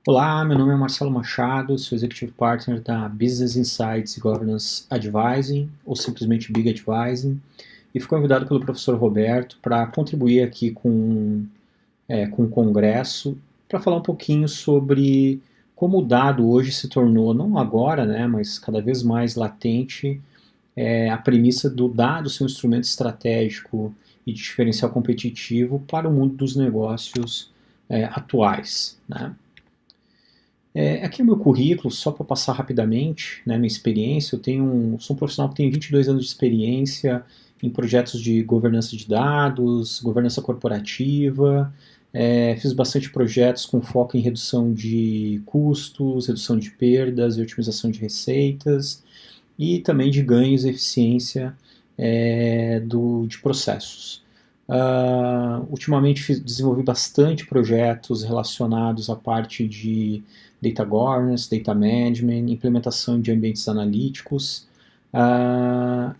Olá, meu nome é Marcelo Machado, sou Executive Partner da Business Insights e Governance Advising, ou simplesmente Big Advising, e fui convidado pelo professor Roberto para contribuir aqui com o congresso, para falar um pouquinho sobre como o dado hoje se tornou, não agora, né, mas cada vez mais latente, a premissa do dado ser um instrumento estratégico e de diferencial competitivo para o mundo dos negócios atuais, né. Aqui é o meu currículo, só para passar rapidamente, né, minha experiência. Sou um profissional que tem 22 anos de experiência em projetos de governança de dados, governança corporativa, fiz bastante projetos com foco em redução de custos, redução de perdas e otimização de receitas, e também de ganhos e eficiência de processos. Ultimamente desenvolvi bastante projetos relacionados à parte de data governance, data management, implementação de ambientes analíticos,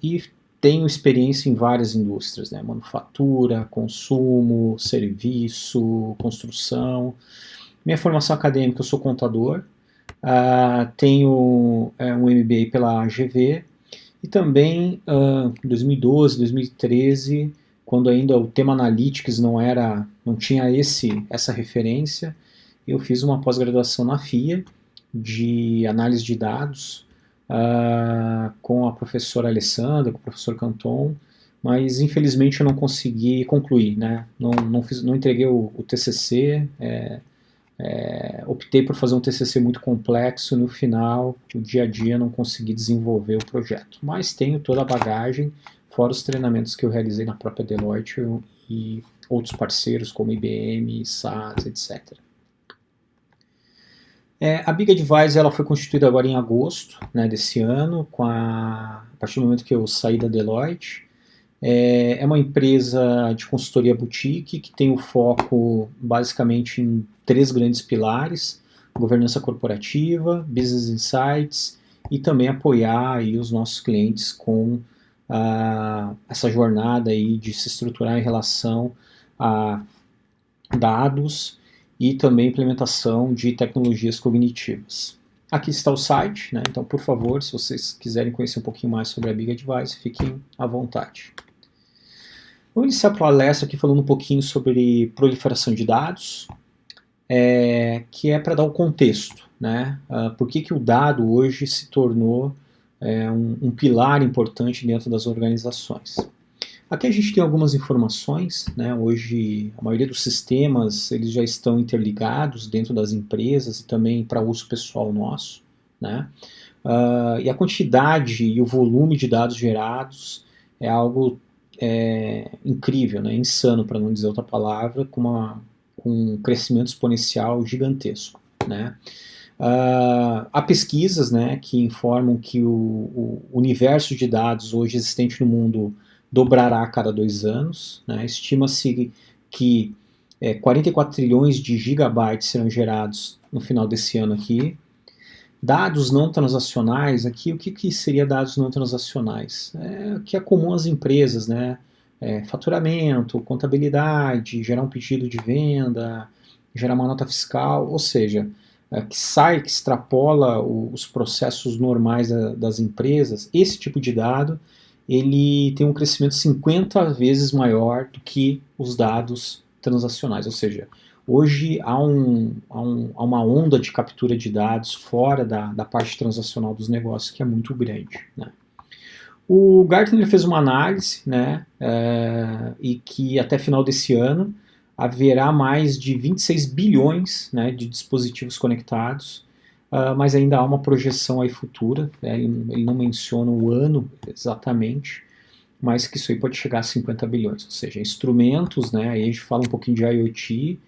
e tenho experiência em várias indústrias, né? Manufatura, consumo, serviço, construção. Minha formação acadêmica, eu sou contador, tenho um MBA pela GV, e também em 2012, 2013, quando ainda o tema Analytics não tinha essa referência, eu fiz uma pós-graduação na FIA de análise de dados com a professora Alessandra, com o professor Canton, mas infelizmente eu não consegui concluir, né? Não entreguei o TCC, optei por fazer um TCC muito complexo. No final, o dia a dia, não consegui desenvolver o projeto, mas tenho toda a bagagem, fora os treinamentos que eu realizei na própria Deloitte e outros parceiros como IBM, SAS, etc. A Big Advisor ela foi constituída agora em agosto, né, desse ano, a partir do momento que eu saí da Deloitte. É uma empresa de consultoria boutique que tem o foco basicamente em 3 grandes pilares: governança corporativa, business insights e também apoiar aí os nossos clientes com essa jornada aí de se estruturar em relação a dados e também implementação de tecnologias cognitivas. Aqui está o site, né? Então, por favor, se vocês quiserem conhecer um pouquinho mais sobre a Big Advisor, fiquem à vontade. Vou iniciar a palestra aqui falando um pouquinho sobre proliferação de dados, que é para dar o contexto, né? Por que o dado hoje se tornou um pilar importante dentro das organizações. Aqui a gente tem algumas informações, né? Hoje a maioria dos sistemas eles já estão interligados dentro das empresas e também para uso pessoal nosso, né? E a quantidade e o volume de dados gerados é algo incrível, né? Insano, para não dizer outra palavra, com um crescimento exponencial gigantesco, né? Há pesquisas, né, que informam que o universo de dados hoje existente no mundo dobrará a cada 2 anos, né? Estima-se que 44 trilhões de gigabytes serão gerados no final desse ano aqui. Dados não transacionais, aqui o que seria dados não transacionais? O que é comum às empresas, né? Faturamento, contabilidade, gerar um pedido de venda, gerar uma nota fiscal, ou seja, que extrapola os processos normais das empresas. Esse tipo de dado ele tem um crescimento 50 vezes maior do que os dados transacionais, ou seja, hoje há uma onda de captura de dados fora da parte transacional dos negócios que é muito grande, né? O Gartner fez uma análise, né, e que até final desse ano haverá mais de 26 bilhões, né, de dispositivos conectados, mas ainda há uma projeção aí futura, né, ele não menciona o ano exatamente, mas que isso aí pode chegar a 50 bilhões, ou seja, instrumentos, né, aí a gente fala um pouquinho de IoT,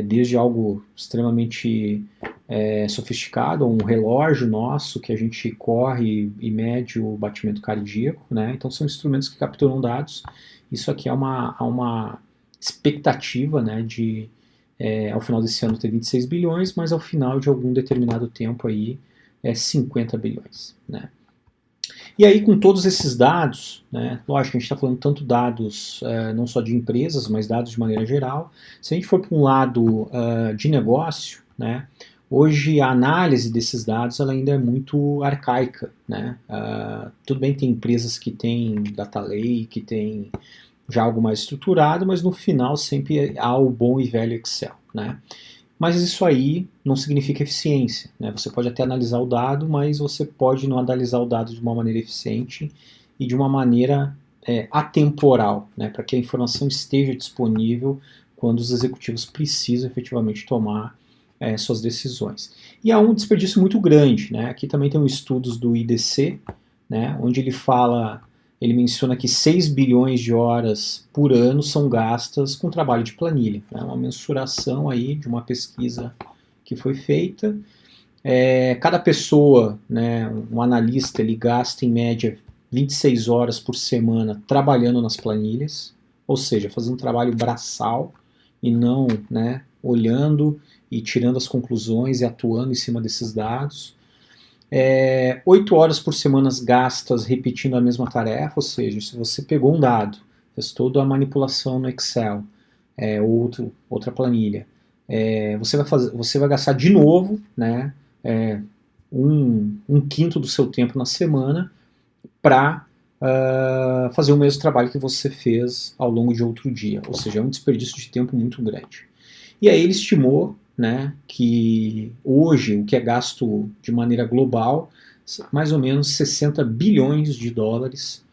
desde algo extremamente sofisticado, um relógio nosso que a gente corre e mede o batimento cardíaco, né? Então são instrumentos que capturam dados. Isso aqui há uma expectativa, né, de ao final desse ano ter 26 bilhões, mas ao final de algum determinado tempo aí 50 bilhões, né? E aí, com todos esses dados, né, lógico que a gente está falando tanto dados não só de empresas, mas dados de maneira geral. Se a gente for para um lado de negócio, né, Hoje a análise desses dados ela ainda é muito arcaica, né? Tudo bem que tem empresas que têm data lake, que tem já algo mais estruturado, mas no final sempre há o bom e velho Excel, né? Mas isso aí não significa eficiência, né? Você pode até analisar o dado, mas você pode não analisar o dado de uma maneira eficiente e de uma maneira atemporal, né? Para que a informação esteja disponível quando os executivos precisam efetivamente tomar suas decisões. E há um desperdício muito grande, né? Aqui também tem estudos do IDC, né? Onde ele menciona que 6 bilhões de horas por ano são gastas com trabalho de planilha. É uma mensuração aí de uma pesquisa que foi feita. Cada pessoa, né, um analista, ele gasta em média 26 horas por semana trabalhando nas planilhas, ou seja, fazendo um trabalho braçal e não, né, olhando e tirando as conclusões e atuando em cima desses dados. 8 horas por semana gastas repetindo a mesma tarefa, ou seja, se você pegou um dado, fez toda a manipulação no Excel, outra planilha, você vai gastar de novo, né, um quinto do seu tempo na semana para fazer o mesmo trabalho que você fez ao longo de outro dia, ou seja, é um desperdício de tempo muito grande. E aí ele estimou, né, que hoje o que é gasto de maneira global, mais ou menos 60 bilhões de dólares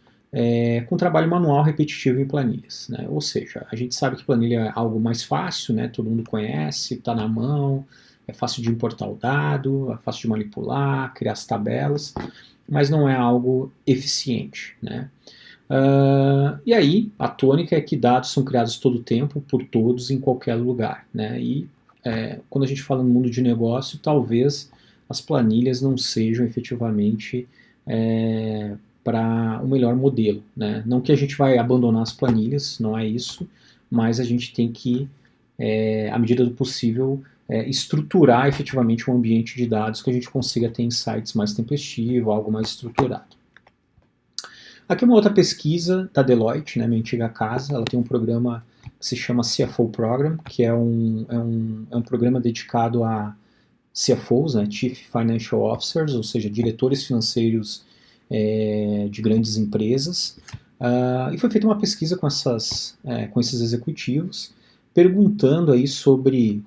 com trabalho manual repetitivo em planilhas. Né? Ou seja, a gente sabe que planilha é algo mais fácil, né, todo mundo conhece, está na mão, é fácil de importar o dado, é fácil de manipular, criar as tabelas, mas não é algo eficiente. Né? E aí, a tônica é que dados são criados todo o tempo, por todos, em qualquer lugar. Né? E quando a gente fala no mundo de negócio, talvez as planilhas não sejam efetivamente para o melhor modelo. Né? Não que a gente vai abandonar as planilhas, não é isso, mas a gente tem que, à medida do possível, estruturar efetivamente um ambiente de dados que a gente consiga ter insights mais tempestivos, algo mais estruturado. Aqui uma outra pesquisa da Deloitte, né, minha antiga casa, ela tem um programa que se chama CFO Program, que é um programa dedicado a CFOs, né, Chief Financial Officers, ou seja, diretores financeiros de grandes empresas, e foi feita uma pesquisa com esses executivos, perguntando aí sobre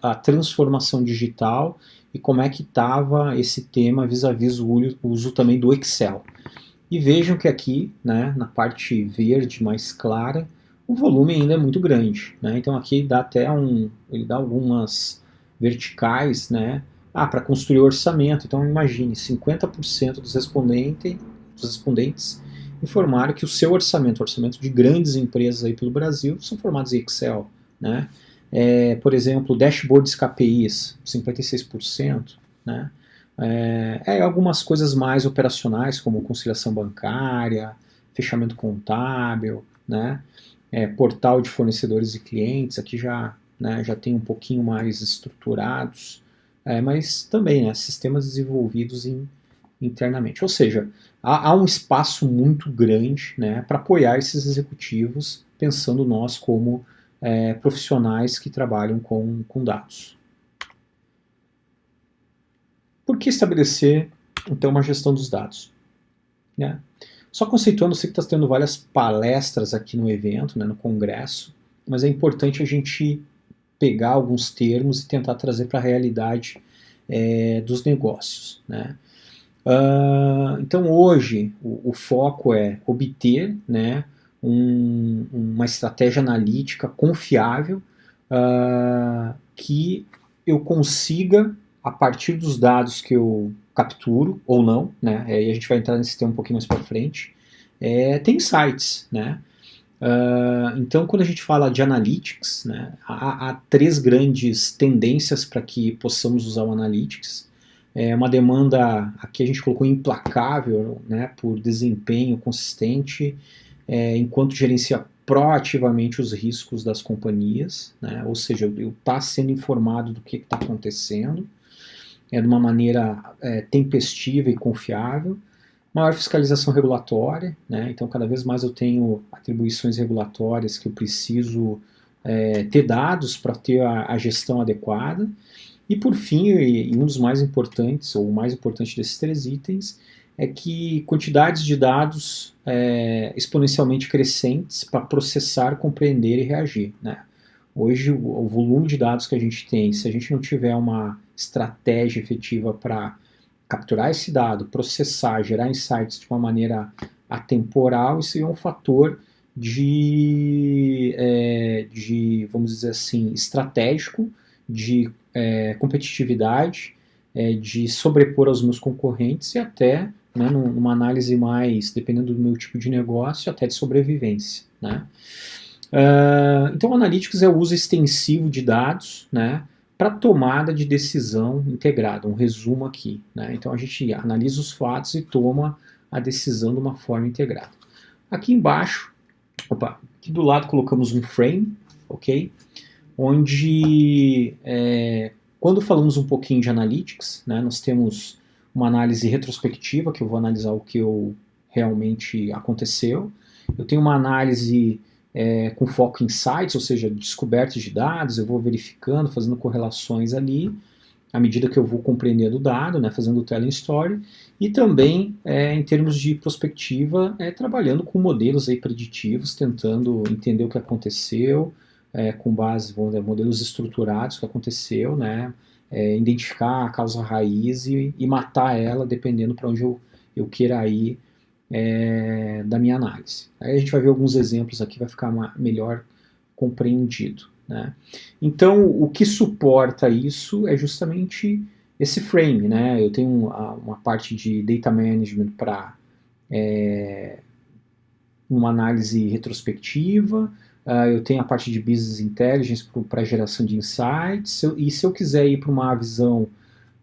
a transformação digital e como é que estava esse tema vis-à-vis o uso também do Excel. E vejam que aqui, né, na parte verde mais clara, o volume ainda é muito grande. Né? Então aqui dá até ele dá algumas verticais, né, para construir o orçamento. Então imagine, 50% dos respondentes informaram que o seu orçamento de grandes empresas aí pelo Brasil, são formados em Excel. Né? Por exemplo, dashboards KPIs, 56%. Né? Algumas coisas mais operacionais, como conciliação bancária, fechamento contábil, né? Portal de fornecedores e clientes, aqui já tem um pouquinho mais estruturados, mas também sistemas desenvolvidos internamente. Ou seja, há um espaço muito grande, né, para apoiar esses executivos, pensando nós como profissionais que trabalham com dados. Por que estabelecer, então, uma gestão dos dados? Né? Só conceituando, eu sei que está tendo várias palestras aqui no evento, né, no congresso, mas é importante a gente pegar alguns termos e tentar trazer para a realidade dos negócios. Né? Então, hoje, o foco é obter, né, uma estratégia analítica confiável que eu consiga, a partir dos dados que eu capturo, ou não, né, e a gente vai entrar nesse tema um pouquinho mais para frente, tem insights, né? Então, quando a gente fala de analytics, né, há 3 grandes tendências para que possamos usar o analytics. Uma demanda, aqui a gente colocou implacável, né, por desempenho consistente, enquanto gerencia proativamente os riscos das companhias, né, ou seja, eu estar sendo informado do que está acontecendo, de uma maneira tempestiva e confiável. Maior fiscalização regulatória, né? Então cada vez mais eu tenho atribuições regulatórias que eu preciso ter dados para ter a gestão adequada. E por fim, e um dos mais importantes, ou o mais importante desses 3 itens, é que quantidades de dados exponencialmente crescentes para processar, compreender e reagir, né? Hoje, o volume de dados que a gente tem, se a gente não tiver uma estratégia efetiva para capturar esse dado, processar, gerar insights de uma maneira atemporal, isso é um fator vamos dizer assim, estratégico, de competitividade, de sobrepor aos meus concorrentes e até, né, numa análise mais, dependendo do meu tipo de negócio, até de sobrevivência, né? Então, o Analytics é o uso extensivo de dados, né, para tomada de decisão integrada, um resumo aqui, né? Então, a gente analisa os fatos e toma a decisão de uma forma integrada. Aqui embaixo, aqui do lado colocamos um frame, ok? Onde, quando falamos um pouquinho de Analytics, né, nós temos uma análise retrospectiva, que eu vou analisar o que realmente aconteceu. Eu tenho uma análise com foco em insights, ou seja, descoberta de dados, eu vou verificando, fazendo correlações ali, à medida que eu vou compreendendo o dado, né, fazendo o telling story, e também, em termos de prospectiva, trabalhando com modelos aí preditivos, tentando entender o que aconteceu, com base, vamos dizer, modelos estruturados que aconteceu, né, identificar a causa raiz e matar ela, dependendo para onde eu queira ir da minha análise. Aí a gente vai ver alguns exemplos aqui, vai ficar melhor compreendido, né? Então, o que suporta isso é justamente esse frame, né? Eu tenho uma parte de data management para uma análise retrospectiva, eu tenho a parte de business intelligence para geração de insights, e se eu quiser ir para uma visão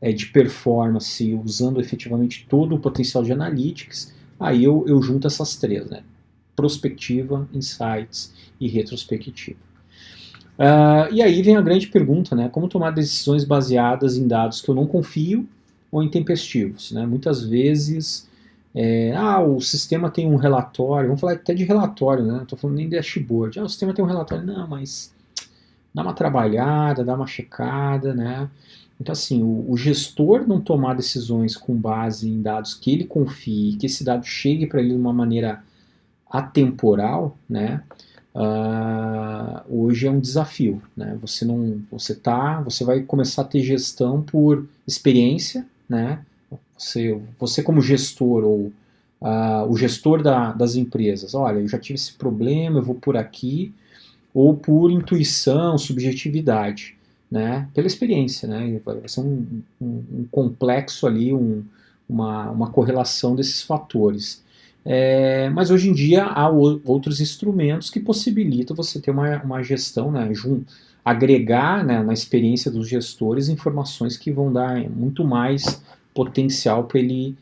de performance usando efetivamente todo o potencial de analytics, aí eu junto essas 3, né? Prospectiva, insights e retrospectiva. E aí vem a grande pergunta, né? Como tomar decisões baseadas em dados que eu não confio ou intempestivos, né? Muitas vezes, o sistema tem um relatório, vamos falar até de relatório, né? Não estou falando nem de dashboard. O sistema tem um relatório, não, mas dá uma trabalhada, dá uma checada, né? Então, assim, o gestor não tomar decisões com base em dados que ele confie, que esse dado chegue para ele de uma maneira atemporal, né? Hoje é um desafio, né? Você vai começar a ter gestão por experiência, né? Você como gestor ou o gestor das empresas, olha, eu já tive esse problema, eu vou por aqui, ou por intuição, subjetividade, né? Pela experiência, né? Vai ser um complexo ali, uma correlação desses fatores. Mas hoje em dia há outros instrumentos que possibilitam você ter uma gestão, né, agregar, né, na experiência dos gestores informações que vão dar muito mais potencial para ele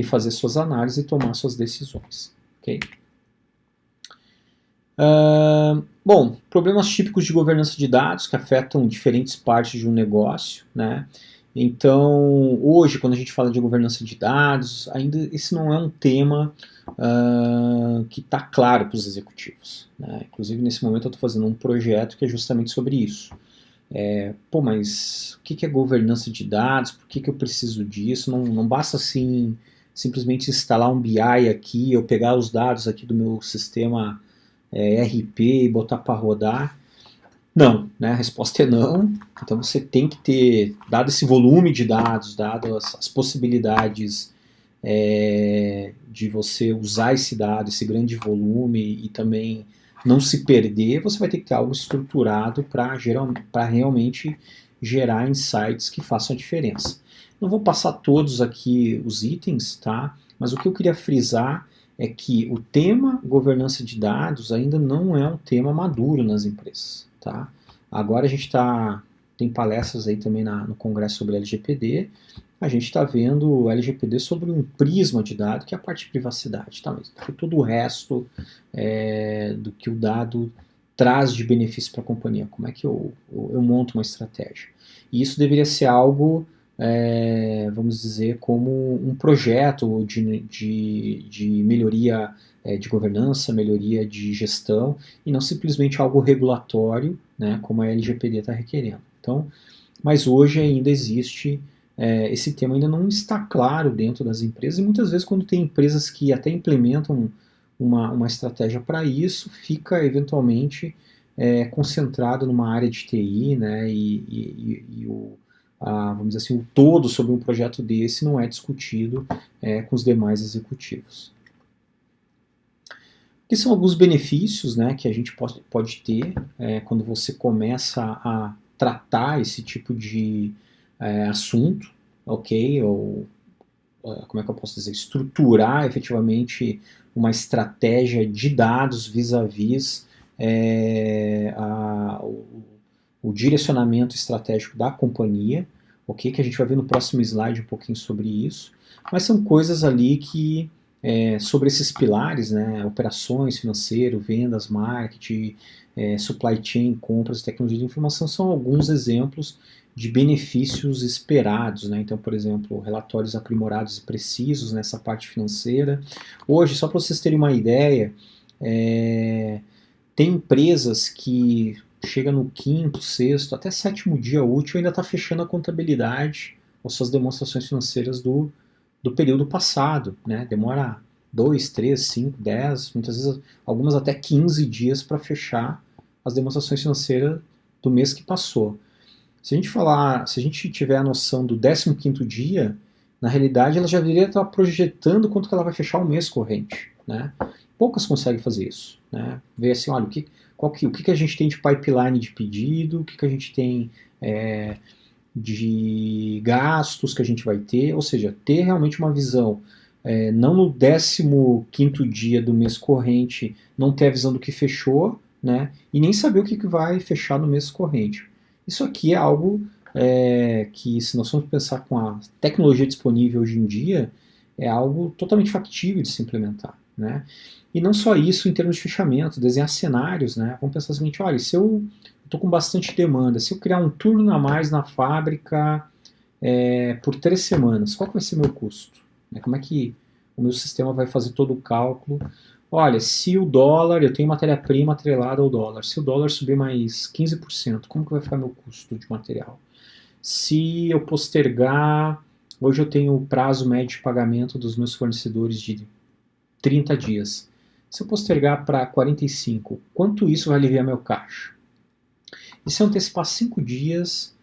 fazer suas análises e tomar suas decisões. Okay? Bom, problemas típicos de governança de dados que afetam diferentes partes de um negócio, né? Então, hoje, quando a gente fala de governança de dados, ainda esse não é um tema que está claro para os executivos, né? Inclusive, nesse momento, eu estou fazendo um projeto que é justamente sobre isso. Mas o que é governança de dados? Por que eu preciso disso? Não basta assim simplesmente instalar um BI aqui, ou pegar os dados aqui do meu sistema RP e botar para rodar. Não, né? A resposta é não. Então você tem que ter, dado esse volume de dados, dado as possibilidades de você usar esse dado, esse grande volume e também não se perder, você vai ter que ter algo estruturado para realmente gerar insights que façam a diferença. Não vou passar todos aqui os itens, tá? Mas o que eu queria frisar é que o tema governança de dados ainda não é um tema maduro nas empresas, tá? Agora a gente tem palestras aí também no Congresso sobre LGPD, a gente está vendo o LGPD sobre um prisma de dado, que é a parte de privacidade, tá? Mas todo o resto do que o dado traz de benefício para a companhia, como é que eu monto uma estratégia. E isso deveria ser algo, vamos dizer, como um projeto de melhoria de governança, melhoria de gestão, e não simplesmente algo regulatório, né, como a LGPD está requerendo. Então, mas hoje ainda existe, esse tema ainda não está claro dentro das empresas, e muitas vezes quando tem empresas que até implementam uma estratégia para isso, fica eventualmente concentrado numa área de TI, né, vamos dizer assim, o todo sobre um projeto desse não é discutido com os demais executivos. Que são alguns benefícios, né, que a gente pode ter quando você começa a tratar esse tipo de assunto, ok? Ou como é que eu posso dizer? Estruturar efetivamente uma estratégia de dados vis-à-vis o direcionamento estratégico da companhia, ok? Que a gente vai ver no próximo slide um pouquinho sobre isso. Mas são coisas ali que sobre esses pilares, né, operações, financeiro, vendas, marketing, supply chain, compras e tecnologia de informação, são alguns exemplos de benefícios esperados, né? Então, por exemplo, relatórios aprimorados e precisos nessa parte financeira. Hoje, só para vocês terem uma ideia, tem empresas que chega no quinto, sexto, até sétimo dia útil ainda está fechando a contabilidade ou suas demonstrações financeiras do período passado, né? Demora 2, 3, 5, 10, muitas vezes algumas até 15 dias para fechar as demonstrações financeiras do mês que passou. Se a gente tiver a noção do 15º dia, na realidade ela já deveria estar projetando quanto que ela vai fechar o mês corrente, né? Poucas conseguem fazer isso, né? Ver assim, olha, o que a gente tem de pipeline de pedido, o que a gente tem de gastos que a gente vai ter, ou seja, ter realmente uma visão, não no 15º dia do mês corrente, não ter a visão do que fechou, né, e nem saber o que vai fechar no mês corrente. Isso aqui é algo que, se nós formos pensar com a tecnologia disponível hoje em dia, é algo totalmente factível de se implementar, né? E não só isso em termos de fechamento, desenhar cenários, né? Vamos pensar o seguinte, olha, se eu estou com bastante demanda, se eu criar um turno a mais na fábrica por 3 semanas, qual que vai ser meu custo? Como é que o meu sistema vai fazer todo o cálculo? Olha, se o dólar, eu tenho matéria-prima atrelada ao dólar, se o dólar subir mais 15%, como que vai ficar meu custo de material? Se eu postergar, hoje eu tenho o prazo médio de pagamento dos meus fornecedores de 30 dias. Se eu postergar para 45, quanto isso vai aliviar meu caixa? E se eu antecipar 5 dias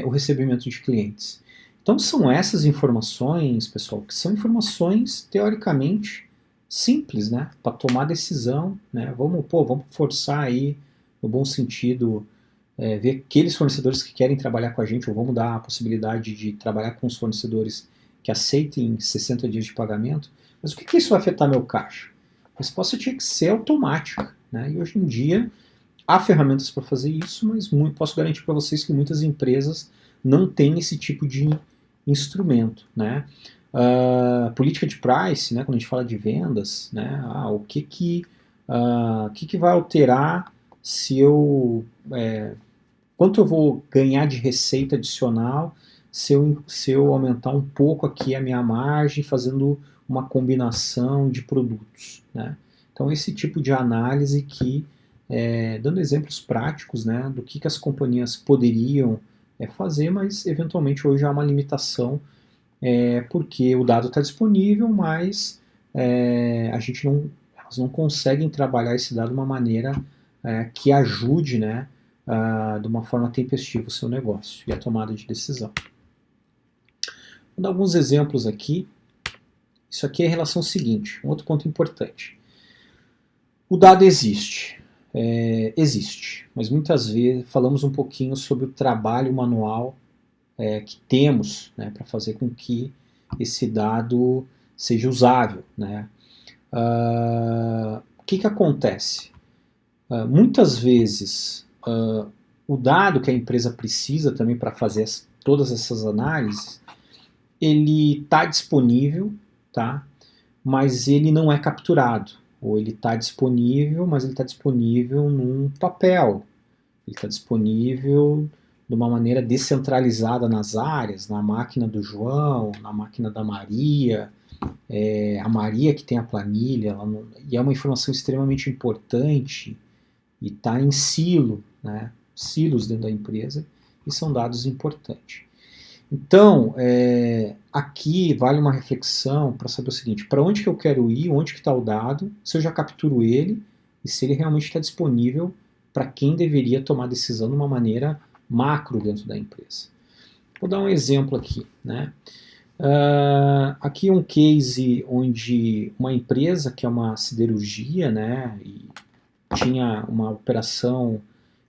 o recebimento de clientes? Então são essas informações, pessoal, que são informações teoricamente simples, né, para tomar decisão, né? Vamos forçar aí, no bom sentido, ver aqueles fornecedores que querem trabalhar com a gente, ou vamos dar a possibilidade de trabalhar com os fornecedores que aceitem 60 dias de pagamento. Mas o que isso vai afetar meu caixa? A resposta tinha que ser automática, né? E hoje em dia há ferramentas para fazer isso, mas posso garantir para vocês que muitas empresas não têm esse tipo de instrumento, né? Política de price, né, quando a gente fala de vendas, né, o que vai alterar se quanto eu vou ganhar de receita adicional se eu aumentar um pouco aqui a minha margem fazendo uma combinação de produtos, né? Então esse tipo de análise que dando exemplos práticos, né, do que as companhias poderiam fazer, mas eventualmente hoje há uma limitação porque o dado está disponível, mas elas não conseguem trabalhar esse dado de uma maneira que ajude, né, de uma forma tempestiva o seu negócio e a tomada de decisão. Vou dar alguns exemplos aqui. Isso aqui é a relação seguinte, um outro ponto importante. O dado existe, mas muitas vezes falamos um pouquinho sobre o trabalho manual que temos, né, para fazer com que esse dado seja usável, né? O que acontece? Muitas vezes o dado que a empresa precisa também para fazer todas essas análises, ele está disponível, tá? Mas ele não é capturado. Ou ele está disponível, mas ele está disponível num papel. Ele está disponível de uma maneira descentralizada nas áreas, na máquina do João, na máquina da Maria, a Maria que tem a planilha, e é uma informação extremamente importante, e está em silo, né, silos dentro da empresa, e são dados importantes. Então, aqui vale uma reflexão para saber o seguinte, para onde que eu quero ir, onde que está o dado, se eu já capturo ele e se ele realmente está disponível para quem deveria tomar decisão de uma maneira macro dentro da empresa. Vou dar um exemplo aqui, né? Aqui é um case onde uma empresa que é uma siderurgia, né, e tinha uma operação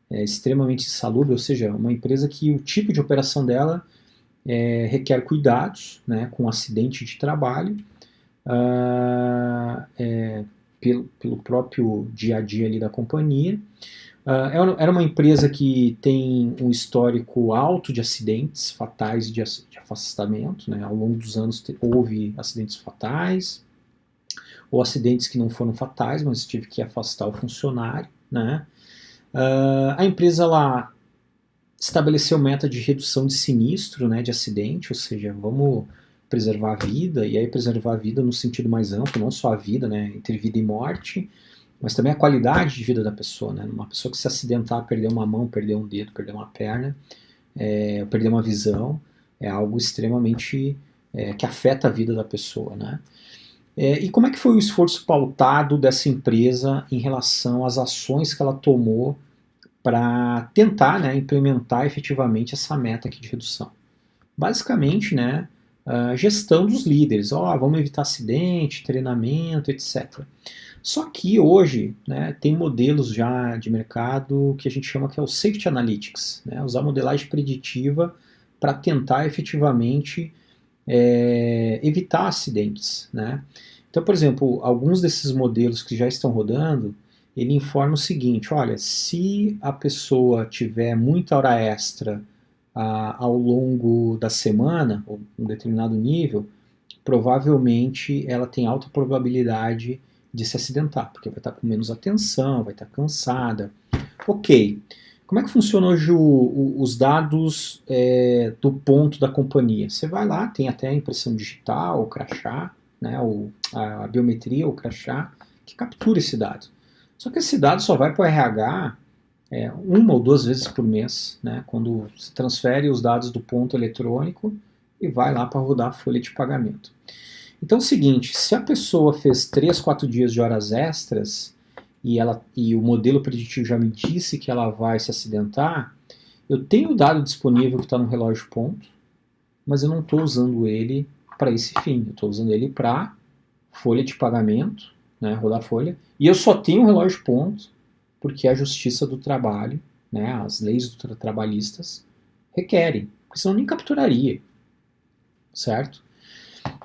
extremamente insalubre, ou seja, uma empresa que o tipo de operação dela requer cuidados, né, com acidente de trabalho, pelo próprio dia a dia ali da companhia. Era uma empresa que tem um histórico alto de acidentes fatais de afastamento, né? Ao longo dos anos houve acidentes fatais, ou acidentes que não foram fatais, mas tive que afastar o funcionário, né? A empresa lá estabeleceu meta de redução de sinistro, né, de acidente, ou seja, vamos preservar a vida, e aí preservar a vida no sentido mais amplo, não só a vida, né, entre vida e morte, mas também a qualidade de vida da pessoa, né? Uma pessoa que se acidentar, perder uma mão, perder um dedo, perder uma perna, perder uma visão, é algo extremamente que afeta a vida da pessoa, né? E como é que foi o esforço pautado dessa empresa em relação às ações que ela tomou para tentar, né, implementar efetivamente essa meta aqui de redução? Basicamente, né, gestão dos líderes, vamos evitar acidente, treinamento, etc. Só que hoje, né, tem modelos já de mercado que a gente chama que é o Safety Analytics, né, usar modelagem preditiva para tentar efetivamente evitar acidentes, né? Então, por exemplo, alguns desses modelos que já estão rodando, ele informa o seguinte, olha, se a pessoa tiver muita hora extra ao longo da semana, ou um determinado nível, provavelmente ela tem alta probabilidade de se acidentar, porque vai estar com menos atenção, vai estar cansada. Ok, como é que funciona hoje os dados do ponto da companhia? Você vai lá, tem até a impressão digital, o crachá, né, a biometria, o crachá, que captura esse dado. Só que esse dado só vai para o RH uma ou duas vezes por mês, né, quando se transfere os dados do ponto eletrônico e vai lá para rodar a folha de pagamento. Então é o seguinte, se a pessoa fez 3, 4 dias de horas extras e o modelo preditivo já me disse que ela vai se acidentar, eu tenho o dado disponível que está no relógio ponto, mas eu não estou usando ele para esse fim, eu estou usando ele para folha de pagamento, né, rodar folha, e eu só tenho o relógio ponto porque a Justiça do Trabalho, né, as leis trabalhistas requerem, porque senão nem capturaria, certo?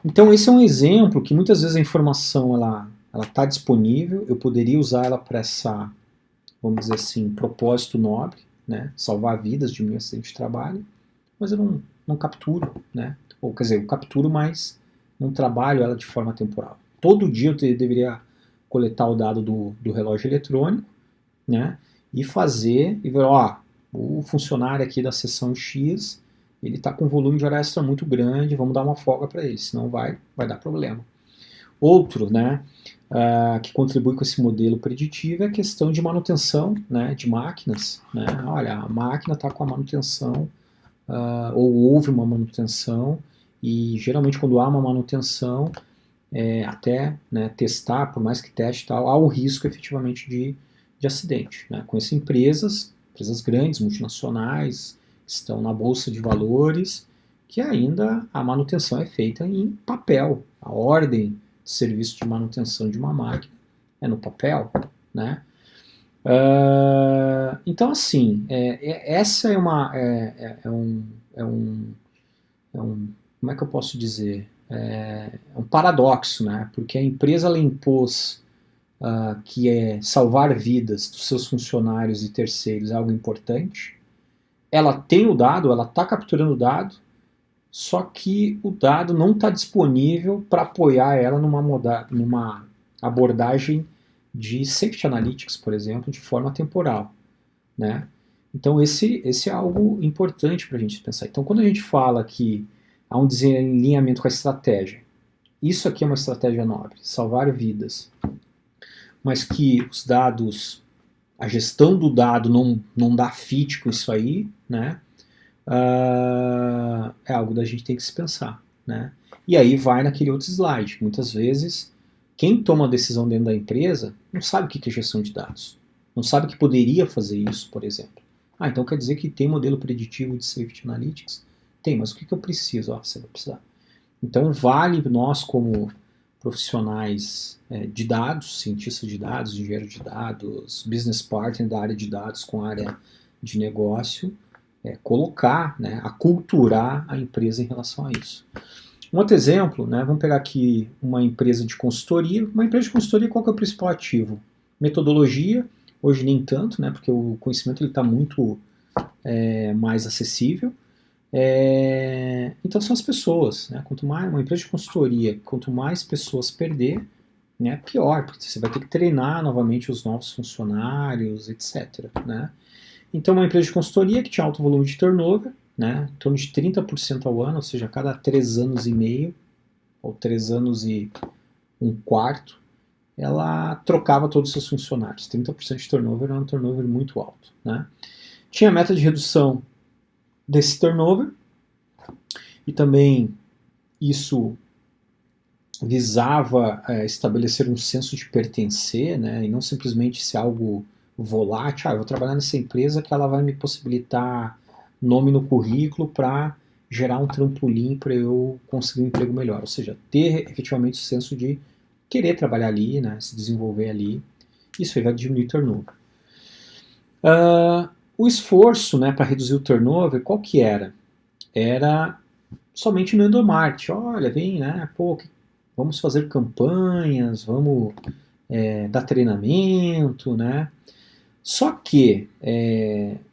Então esse é um exemplo que muitas vezes a informação ela está disponível, eu poderia usar ela para essa, vamos dizer assim, propósito nobre, né, salvar vidas de um acidente de trabalho, mas eu não capturo, né, ou quer dizer, eu capturo, mas não trabalho ela de forma temporal. Todo dia eu deveria coletar o dado do relógio eletrônico, né, e fazer, e ver, o funcionário aqui da seção X, ele está com um volume de hora extra muito grande, vamos dar uma folga para ele, senão vai dar problema. Outro, né, que contribui com esse modelo preditivo é a questão de manutenção, né, de máquinas, né, olha, a máquina está com a manutenção, ou houve uma manutenção, e geralmente quando há uma manutenção, até, né, testar, por mais que teste tal, há o risco efetivamente de acidente, né? Conheço empresas grandes, multinacionais, que estão na bolsa de valores, que ainda a manutenção é feita em papel. A ordem de serviço de manutenção de uma máquina é no papel, né? Então, assim, essa é como é que eu posso dizer? É um paradoxo, né? Porque a empresa ela impôs que salvar vidas dos seus funcionários e terceiros é algo importante. Ela tem o dado, ela está capturando o dado, só que o dado não está disponível para apoiar ela numa abordagem de Safety Analytics, por exemplo, de forma temporal, né? Então esse é algo importante para a gente pensar. Então quando a gente fala que há um desalinhamento com a estratégia, isso aqui é uma estratégia nobre, salvar vidas, mas que os dados, a gestão do dado não dá fit com isso aí, né? é algo da gente tem que se pensar, né? E aí vai naquele outro slide. Muitas vezes, quem toma a decisão dentro da empresa não sabe o que é gestão de dados. Não sabe que poderia fazer isso, por exemplo. Então quer dizer que tem modelo preditivo de Safety Analytics? Tem, mas o que eu preciso? Você vai precisar. Então vale nós como profissionais de dados, cientistas de dados, engenheiro de dados, business partner da área de dados com a área de negócio, colocar, aculturar a empresa em relação a isso. Um outro exemplo, vamos pegar aqui uma empresa de consultoria. Uma empresa de consultoria, qual que é o principal ativo? Metodologia, hoje nem tanto, porque o conhecimento está muito mais acessível. Então são as pessoas. Quanto mais uma empresa de consultoria, quanto mais pessoas perder, pior, porque você vai ter que treinar novamente os novos funcionários, etc. Então uma empresa de consultoria que tinha alto volume de turnover, em torno de 30% ao ano, ou seja, a cada 3 anos e meio, ou 3 anos e um quarto, ela trocava todos os seus funcionários. 30% de turnover é um turnover muito alto. Tinha meta de redução desse turnover, e também isso visava estabelecer um senso de pertencer, e não simplesmente ser algo volátil. Eu vou trabalhar nessa empresa que ela vai me possibilitar nome no currículo para gerar um trampolim para eu conseguir um emprego melhor. Ou seja, ter efetivamente o senso de querer trabalhar ali, se desenvolver ali. Isso aí vai diminuir o turnover. O esforço para reduzir o turnover, qual que era? Era somente no endomarketing. Olha, vem, vamos fazer campanhas, vamos dar treinamento, Só que,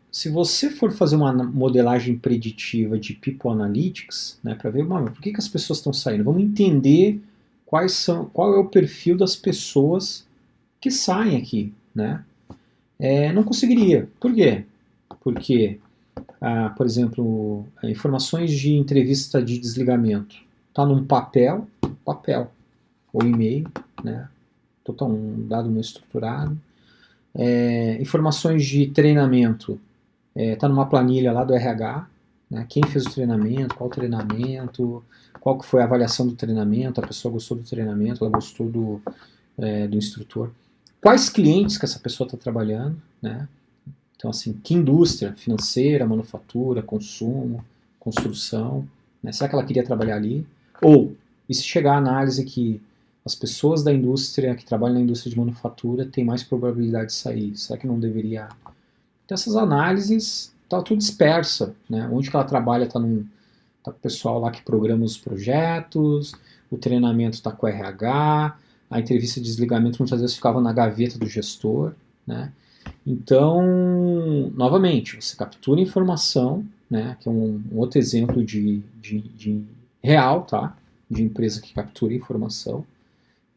se você for fazer uma modelagem preditiva de People Analytics, para ver por que as pessoas estão saindo, vamos entender qual é o perfil das pessoas que saem aqui, não conseguiria. Por quê? Porque, por exemplo, informações de entrevista de desligamento está num papel, ou e-mail, total, um dado não estruturado. Informações de treinamento está numa planilha lá do RH, quem fez o treinamento, qual que foi a avaliação do treinamento, a pessoa gostou do treinamento, ela gostou do instrutor. Quais clientes que essa pessoa está trabalhando, Então, assim, que indústria? Financeira, manufatura, consumo, construção, Será que ela queria trabalhar ali? Ou, e se chegar à análise que as pessoas da indústria, que trabalham na indústria de manufatura, têm mais probabilidade de sair? Será que não deveria... Então, essas análises estão tudo dispersa, Onde que ela trabalha está com o pessoal lá que programa os projetos, o treinamento está com o RH, a entrevista de desligamento muitas vezes ficava na gaveta do gestor, Então, novamente, você captura informação, que é um outro exemplo de real, de empresa que captura informação,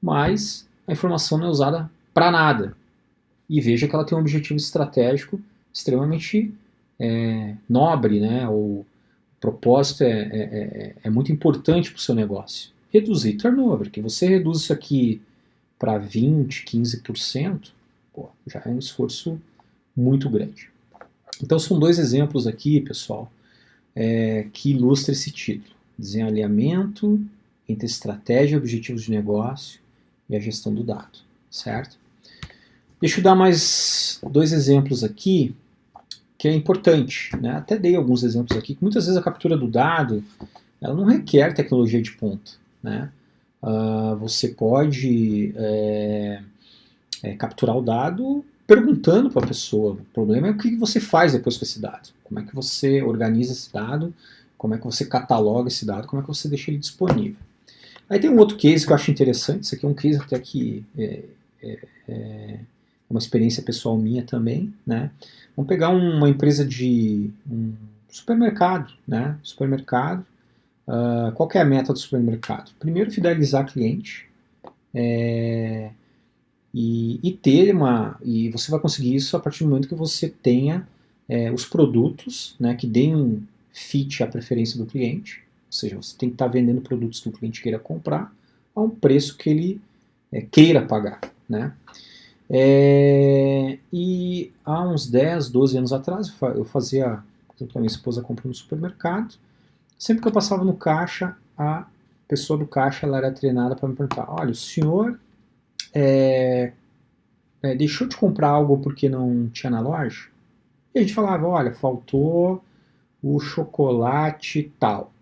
mas a informação não é usada para nada. E veja que ela tem um objetivo estratégico extremamente nobre, O propósito é muito importante para o seu negócio. Reduzir turnover, que você reduz isso aqui para 20%, 15%, já é um esforço muito grande. Então são 2 exemplos aqui, pessoal, que ilustram esse título. Desalinhamento entre estratégia e objetivos de negócio e a gestão do dado, certo? Deixa eu dar mais 2 exemplos aqui, que é importante, Até dei alguns exemplos aqui, que muitas vezes a captura do dado, ela não requer tecnologia de ponta, Você pode capturar o dado perguntando para a pessoa. O problema é o que você faz depois com esse dado. Como é que você organiza esse dado, como é que você cataloga esse dado, como é que você deixa ele disponível. Aí tem um outro case que eu acho interessante, isso aqui é um case até que é uma experiência pessoal minha também, Vamos pegar uma empresa de um supermercado, Supermercado. Qual que é a meta do supermercado? Primeiro, fidelizar cliente, e você vai conseguir isso a partir do momento que você tenha os produtos que deem fit à preferência do cliente, ou seja, você tem que estar vendendo produtos que o cliente queira comprar a um preço que ele queira pagar. E há uns 10, 12 anos atrás eu fazia exemplo, a minha esposa comprou no supermercado. Sempre que eu passava no caixa, a pessoa do caixa ela era treinada para me perguntar: olha, o senhor deixou de comprar algo porque não tinha na loja? E a gente falava: olha, faltou o chocolate tal.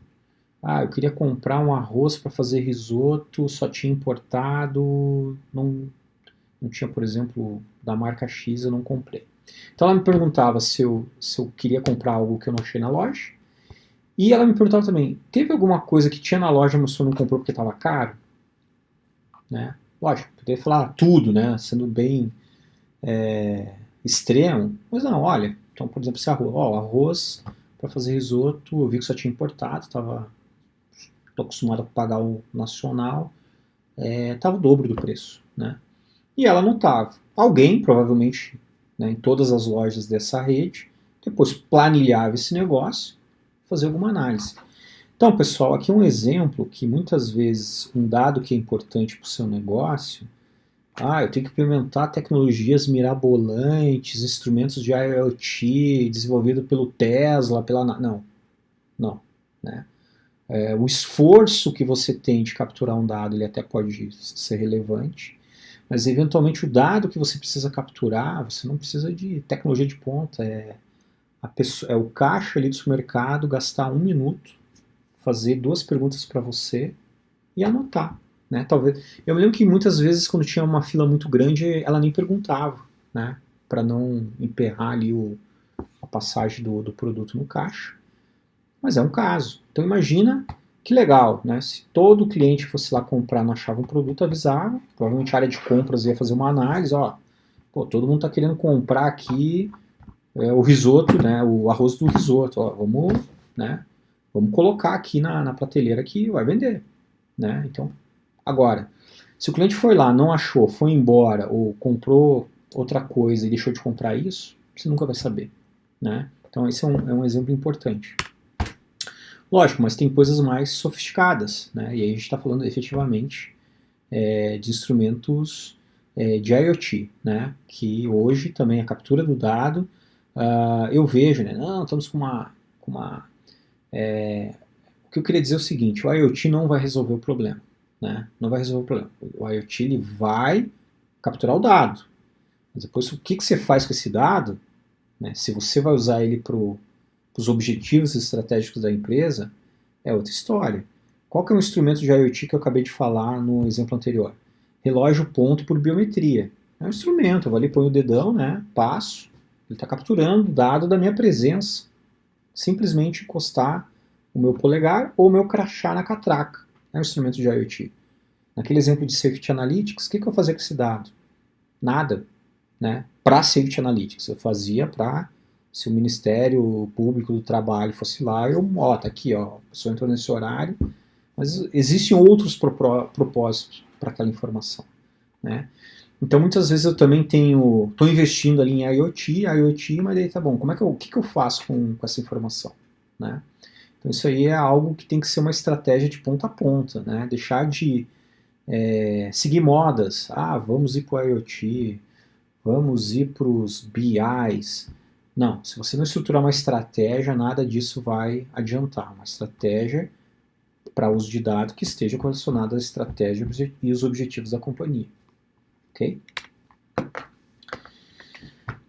Ah, eu queria comprar um arroz para fazer risoto, só tinha importado, não tinha, por exemplo, da marca X, eu não comprei. Então ela me perguntava se eu queria comprar algo que eu não achei na loja. E ela me perguntava também, teve alguma coisa que tinha na loja, mas você não comprou porque estava caro? Né? Lógico, poderia falar tudo, né? Sendo bem extremo. Mas não, olha, então, por exemplo, esse arroz. Ó, arroz para fazer risoto, eu vi que só tinha importado, tô acostumado a pagar o nacional, tava o dobro do preço, né? E ela não estava. Alguém, provavelmente, né, em todas as lojas dessa rede, depois planilhava esse negócio, fazer alguma análise. Então, pessoal, aqui um exemplo que muitas vezes um dado que é importante para o seu negócio, eu tenho que implementar tecnologias mirabolantes, instrumentos de IoT desenvolvido pelo Tesla, Não, não. Né? O esforço que você tem de capturar um dado, ele até pode ser relevante, mas eventualmente o dado que você precisa capturar, você não precisa de tecnologia de ponta, é o caixa ali do supermercado gastar 1 minuto, fazer 2 perguntas para você e anotar. Né? Talvez, eu me lembro que muitas vezes quando tinha uma fila muito grande, ela nem perguntava, né? Para não emperrar ali a passagem do produto no caixa. Mas é um caso. Então imagina que legal, né? Se todo cliente que fosse lá comprar não achava um produto, avisava, provavelmente a área de compras ia fazer uma análise, todo mundo está querendo comprar aqui o risoto, né? O arroz do risoto, né? Vamos colocar aqui na prateleira que vai vender, né? Então, agora, se o cliente foi lá, não achou, foi embora ou comprou outra coisa e deixou de comprar isso, você nunca vai saber, né? Então esse é um exemplo importante. Lógico, mas tem coisas mais sofisticadas, né? E aí a gente está falando efetivamente de instrumentos de IoT, né? Que hoje também a captura do dado, eu vejo, né? Não, estamos com uma o que eu queria dizer é o seguinte: o IoT não vai resolver o problema, né? Não vai resolver o problema. O IoT ele vai capturar o dado, mas depois o que você faz com esse dado, né? Se você vai usar ele para os objetivos estratégicos da empresa, é outra história. Qual que é o instrumento de IoT que eu acabei de falar no exemplo anterior? Relógio ponto por biometria. É um instrumento, eu vou ali, ponho o dedão, né? Passo, ele está capturando o dado da minha presença. Simplesmente encostar o meu polegar ou o meu crachá na catraca. É um instrumento de IoT. Naquele exemplo de Safety Analytics, o que eu vou fazer com esse dado? Nada. Né? Para Safety Analytics, eu fazia para, se o Ministério Público do Trabalho fosse lá, tá aqui, a pessoa entrou nesse horário, mas existem outros propósitos para aquela informação. Né? Então, muitas vezes eu também estou investindo ali em IoT, mas daí tá bom, o que eu faço com essa informação? Né? Então, isso aí é algo que tem que ser uma estratégia de ponta a ponta, né? Deixar de seguir modas. Vamos ir para o IoT, vamos ir para os BIs. Não, se você não estruturar uma estratégia, nada disso vai adiantar. Uma estratégia para uso de dados que esteja correlacionada à estratégia e os objetivos da companhia. Ok?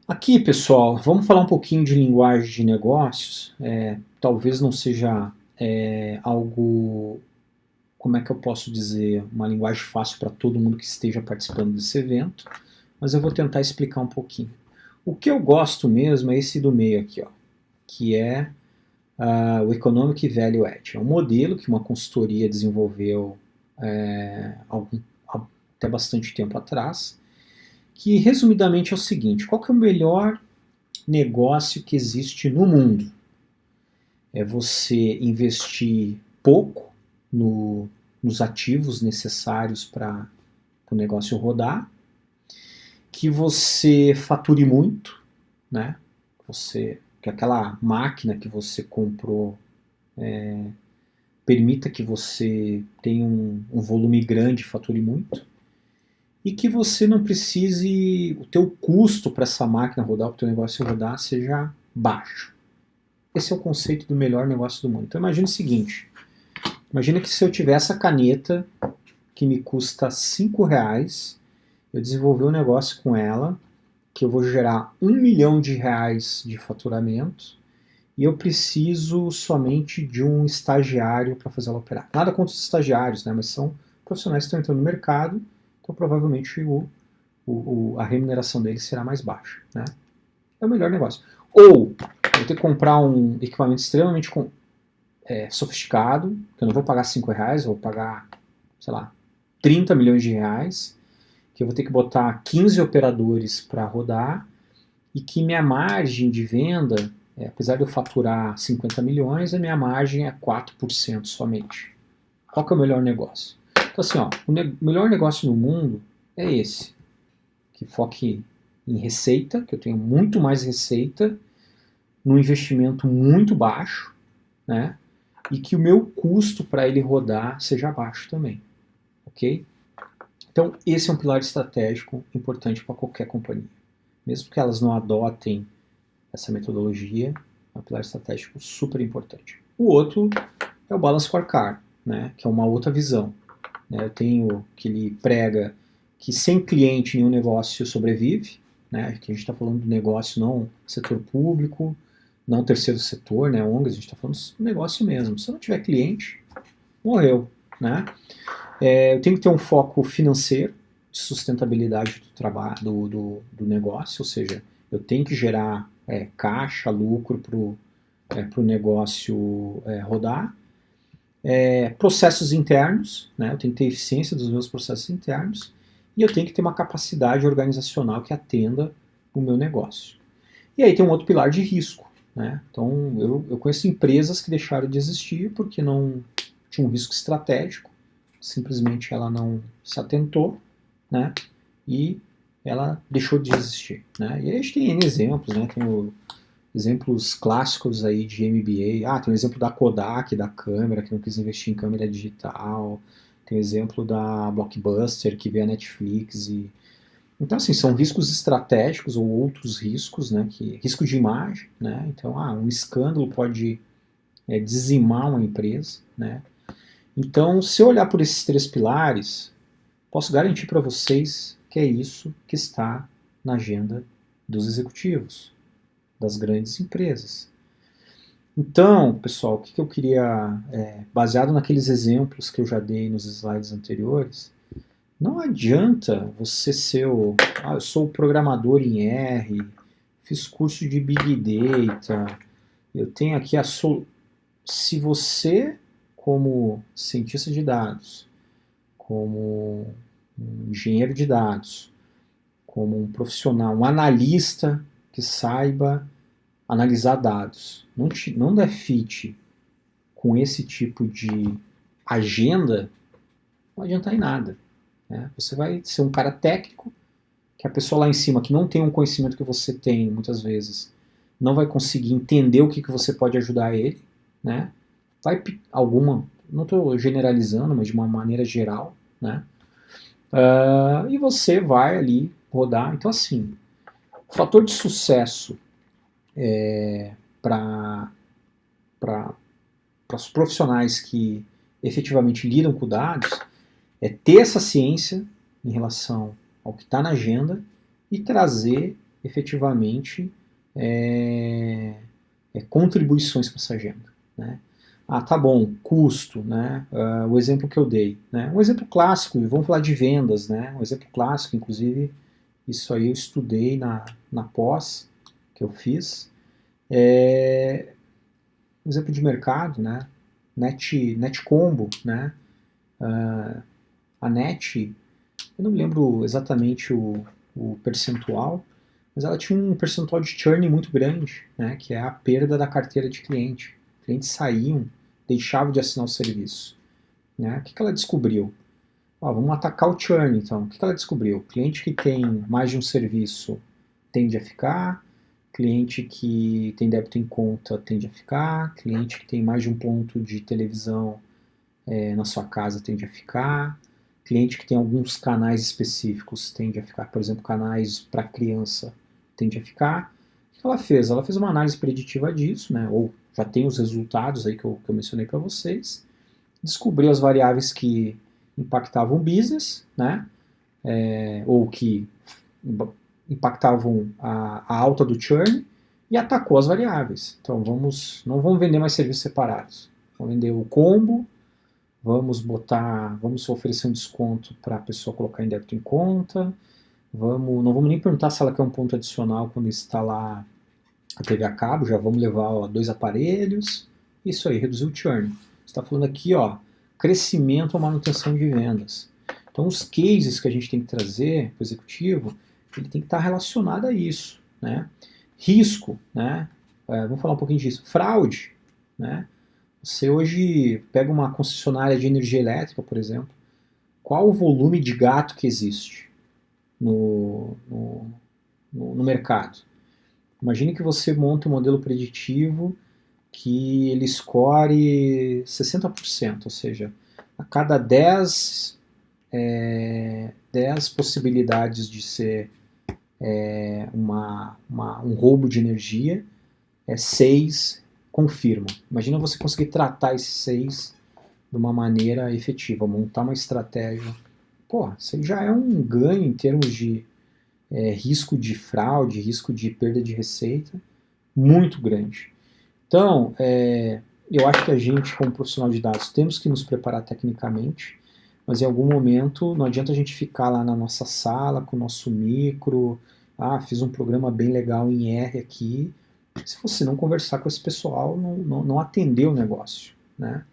Aqui, pessoal, vamos falar um pouquinho de linguagem de negócios. Talvez não seja algo, como é que eu posso dizer, uma linguagem fácil para todo mundo que esteja participando desse evento, mas eu vou tentar explicar um pouquinho. O que eu gosto mesmo é esse do meio aqui, que é o Economic Value Add. É um modelo que uma consultoria desenvolveu até bastante tempo atrás, que resumidamente é o seguinte: qual que é o melhor negócio que existe no mundo? É você investir pouco nos ativos necessários para o negócio rodar, que você fature muito, né? Que aquela máquina que você comprou permita que você tenha um volume grande e fature muito, e que você não precise, o teu custo para essa máquina rodar, para o teu negócio rodar, seja baixo. esse é o conceito do melhor negócio do mundo. Então imagine o seguinte, imagina que se eu tiver essa caneta que me custa 5 reais, eu desenvolver um negócio com ela, que eu vou gerar 1 milhão de reais de faturamento, e eu preciso somente de um estagiário para fazer ela operar. Nada contra os estagiários, né, mas são profissionais que estão entrando no mercado, então provavelmente a remuneração deles será mais baixa. Né? É o melhor negócio. Ou eu ter que comprar um equipamento extremamente sofisticado, que eu não vou pagar 5 reais, eu vou pagar, sei lá, 30 milhões de reais, que eu vou ter que botar 15 operadores para rodar, e que minha margem de venda, apesar de eu faturar 50 milhões, a minha margem é 4% somente. Qual que é o melhor negócio? Então assim, ó, o melhor negócio no mundo é esse, que foque em receita, que eu tenho muito mais receita, num investimento muito baixo, né? E que o meu custo para ele rodar seja baixo também, ok? Então esse é um pilar estratégico importante para qualquer companhia. Mesmo que elas não adotem essa metodologia, é um pilar estratégico super importante. O outro é o Balance Scorecard, né? Que é uma outra visão. Né? Eu tenho que ele prega que sem cliente nenhum negócio sobrevive, né? Que a gente está falando do negócio não setor público, não terceiro setor, né? ONGs, a gente está falando do negócio mesmo. Se não tiver cliente, morreu, né? Eu tenho que ter um foco financeiro, de sustentabilidade do trabalho, do negócio, ou seja, eu tenho que gerar caixa, lucro para o negócio rodar. Processos internos, né? Eu tenho que ter eficiência dos meus processos internos e eu tenho que ter uma capacidade organizacional que atenda o meu negócio. E aí tem um outro pilar de risco. Né? Então eu conheço empresas que deixaram de existir porque não tinha um risco estratégico, simplesmente ela não se atentou, né? E ela deixou de existir. Né? E aí a gente tem N exemplos, né? Tem exemplos clássicos aí de MBA. Tem o exemplo da Kodak, da câmera, que não quis investir em câmera digital. Tem o exemplo da Blockbuster, que veio a Netflix. Então, assim, são riscos estratégicos ou outros riscos, né? Risco de imagem, né? Então, um escândalo pode dizimar uma empresa, né? Então, se eu olhar por esses 3 pilares, posso garantir para vocês que é isso que está na agenda dos executivos, das grandes empresas. Então, pessoal, o que eu queria, baseado naqueles exemplos que eu já dei nos slides anteriores, não adianta você ser eu sou programador em R, fiz curso de Big Data, eu tenho aqui se você, como cientista de dados, como um engenheiro de dados, como um profissional, um analista que saiba analisar dados, não der fit com esse tipo de agenda, não adianta em nada. Né? Você vai ser um cara técnico, que a pessoa lá em cima, que não tem um conhecimento que você tem, muitas vezes, não vai conseguir entender o que você pode ajudar ele, né? Não estou generalizando, mas de uma maneira geral, né? E você vai ali rodar. Então, assim, o fator de sucesso para os profissionais que efetivamente lidam com dados é ter essa ciência em relação ao que está na agenda e trazer efetivamente contribuições para essa agenda. Né? Tá bom, custo, né? O exemplo que eu dei. Né? Um exemplo clássico, vamos falar de vendas, né? Um exemplo clássico, inclusive, isso aí eu estudei na pós que eu fiz. Um exemplo de mercado, né? Netcombo, né? A Net, eu não lembro exatamente o percentual, mas ela tinha um percentual de churn muito grande, né? Que é a perda da carteira de cliente. Clientes saíam, deixavam de assinar o serviço. Né? O que ela descobriu? Vamos atacar o churn, então. O que ela descobriu? O cliente que tem mais de um serviço tende a ficar, cliente que tem débito em conta tende a ficar, cliente que tem mais de um ponto de televisão na sua casa tende a ficar, cliente que tem alguns canais específicos tende a ficar, por exemplo, canais para criança tende a ficar. O que ela fez? Ela fez uma análise preditiva disso, né? Ou já tem os resultados aí que eu mencionei para vocês, descobriu as variáveis que impactavam o business, né? Ou que impactavam a alta do churn, e atacou as variáveis. Então não vamos vender mais serviços separados. Vamos vender o combo, vamos oferecer um desconto para a pessoa colocar em débito em conta, não vamos nem perguntar se ela quer um ponto adicional quando instalar a TV a cabo, já vamos levar 2 aparelhos. Isso aí, reduzir o churn. Você está falando aqui, crescimento ou manutenção de vendas. Então os cases que a gente tem que trazer para o executivo, ele tem que estar relacionado a isso, né? Risco, né? Vamos falar um pouquinho disso. Fraude, né? Você hoje pega uma concessionária de energia elétrica, por exemplo, qual o volume de gato que existe no mercado? Imagine que você monta um modelo preditivo que ele score 60%, ou seja, a cada 10 possibilidades de ser um roubo de energia, 6 confirmam. Imagina você conseguir tratar esses 6 de uma maneira efetiva, montar uma estratégia. Pô, isso já é um ganho em termos de risco de fraude, risco de perda de receita, muito grande. Então, eu acho que a gente, como profissional de dados, temos que nos preparar tecnicamente, mas em algum momento não adianta a gente ficar lá na nossa sala com o nosso micro, fiz um programa bem legal em R aqui, se você não conversar com esse pessoal, não atender o negócio, né?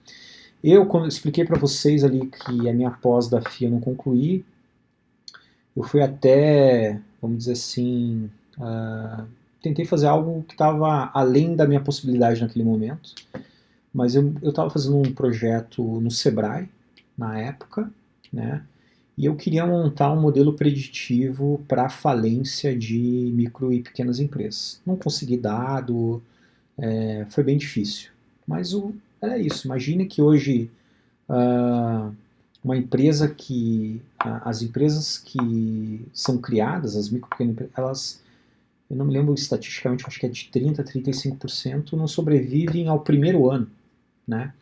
Quando eu expliquei para vocês ali que a minha pós da FIA não concluí, eu fui até, vamos dizer assim, tentei fazer algo que estava além da minha possibilidade naquele momento, mas eu estava fazendo um projeto no Sebrae, na época, né? E eu queria montar um modelo preditivo para a falência de micro e pequenas empresas. Não consegui dado, foi bem difícil. Mas era isso. Imagine que hoje uma empresa as empresas que são criadas, as micro e pequenas empresas, elas, eu não me lembro estatisticamente, acho que é de 30% a 35%, não sobrevivem ao primeiro ano, né?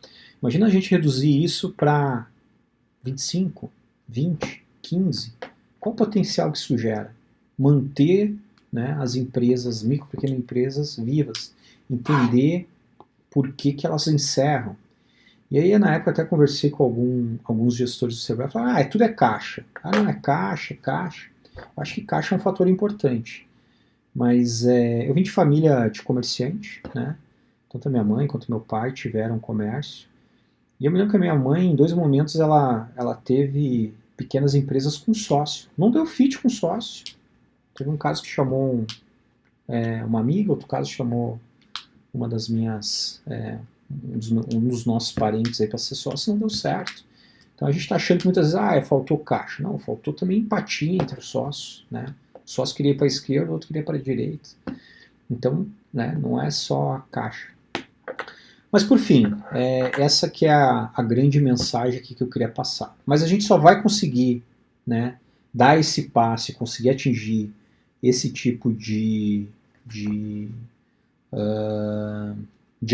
Imagina a gente reduzir isso para 25%, 20%, 15%. Qual o potencial que isso gera? Manter, né, as empresas, micro e pequenas empresas vivas. Entender por que elas encerram. E aí, na época, até conversei com alguns gestores do Sebrae e falaram, tudo é caixa. Não, é caixa, é caixa. Eu acho que caixa é um fator importante. Mas eu vim de família de comerciante, né? Tanto a minha mãe quanto meu pai tiveram comércio. E eu me lembro que a minha mãe, em 2 momentos, ela teve pequenas empresas com sócio. Não deu fit com sócio. Teve um caso que chamou uma amiga, outro caso chamou uma das minhas, um dos nossos parentes aí para ser sócio, não deu certo. Então a gente está achando que muitas vezes, faltou caixa. Não, faltou também empatia entre os sócios, né? O sócio queria ir para a esquerda, o outro queria para a direita. Então, né, não é só a caixa. Mas por fim, essa que é a grande mensagem aqui que eu queria passar. Mas a gente só vai conseguir, né, dar esse passo e conseguir atingir esse tipo de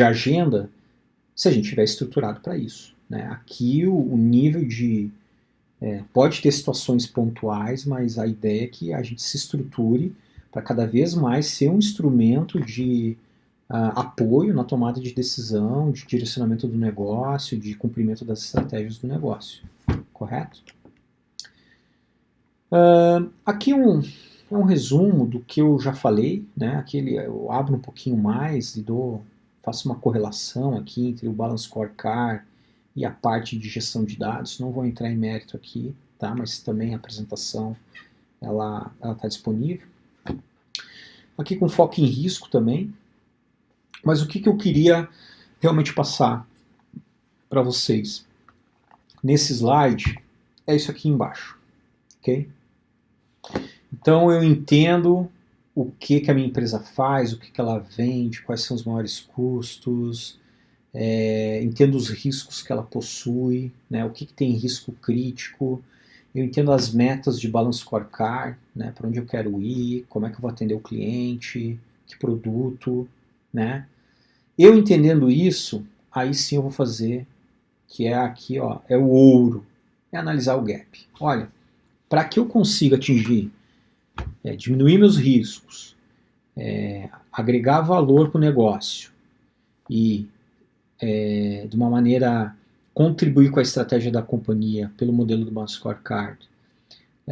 agenda se a gente estiver estruturado para isso, né? Aqui o nível de... pode ter situações pontuais, mas a ideia é que a gente se estruture para cada vez mais ser um instrumento de apoio na tomada de decisão, de direcionamento do negócio, de cumprimento das estratégias do negócio. Correto? Aqui é um resumo do que eu já falei, né? Aqui eu abro um pouquinho mais e faço uma correlação aqui entre o Balance Scorecard e a parte de gestão de dados. Não vou entrar em mérito aqui, tá? Mas também a apresentação ela está disponível. Aqui com foco em risco também. Mas o que eu queria realmente passar para vocês nesse slide é isso aqui embaixo, ok? Então eu entendo o que a minha empresa faz, o que ela vende, quais são os maiores custos, entendo os riscos que ela possui, né, o que tem risco crítico, eu entendo as metas de Balance Scorecard, né, para onde eu quero ir, como é que eu vou atender o cliente, que produto, né? Eu entendendo isso, aí sim eu vou fazer, que é aqui, ó, é o ouro, é analisar o gap. Olha, para que eu consiga atingir, diminuir meus riscos, agregar valor para o negócio e, de uma maneira, contribuir com a estratégia da companhia pelo modelo do Banco Scorecard, a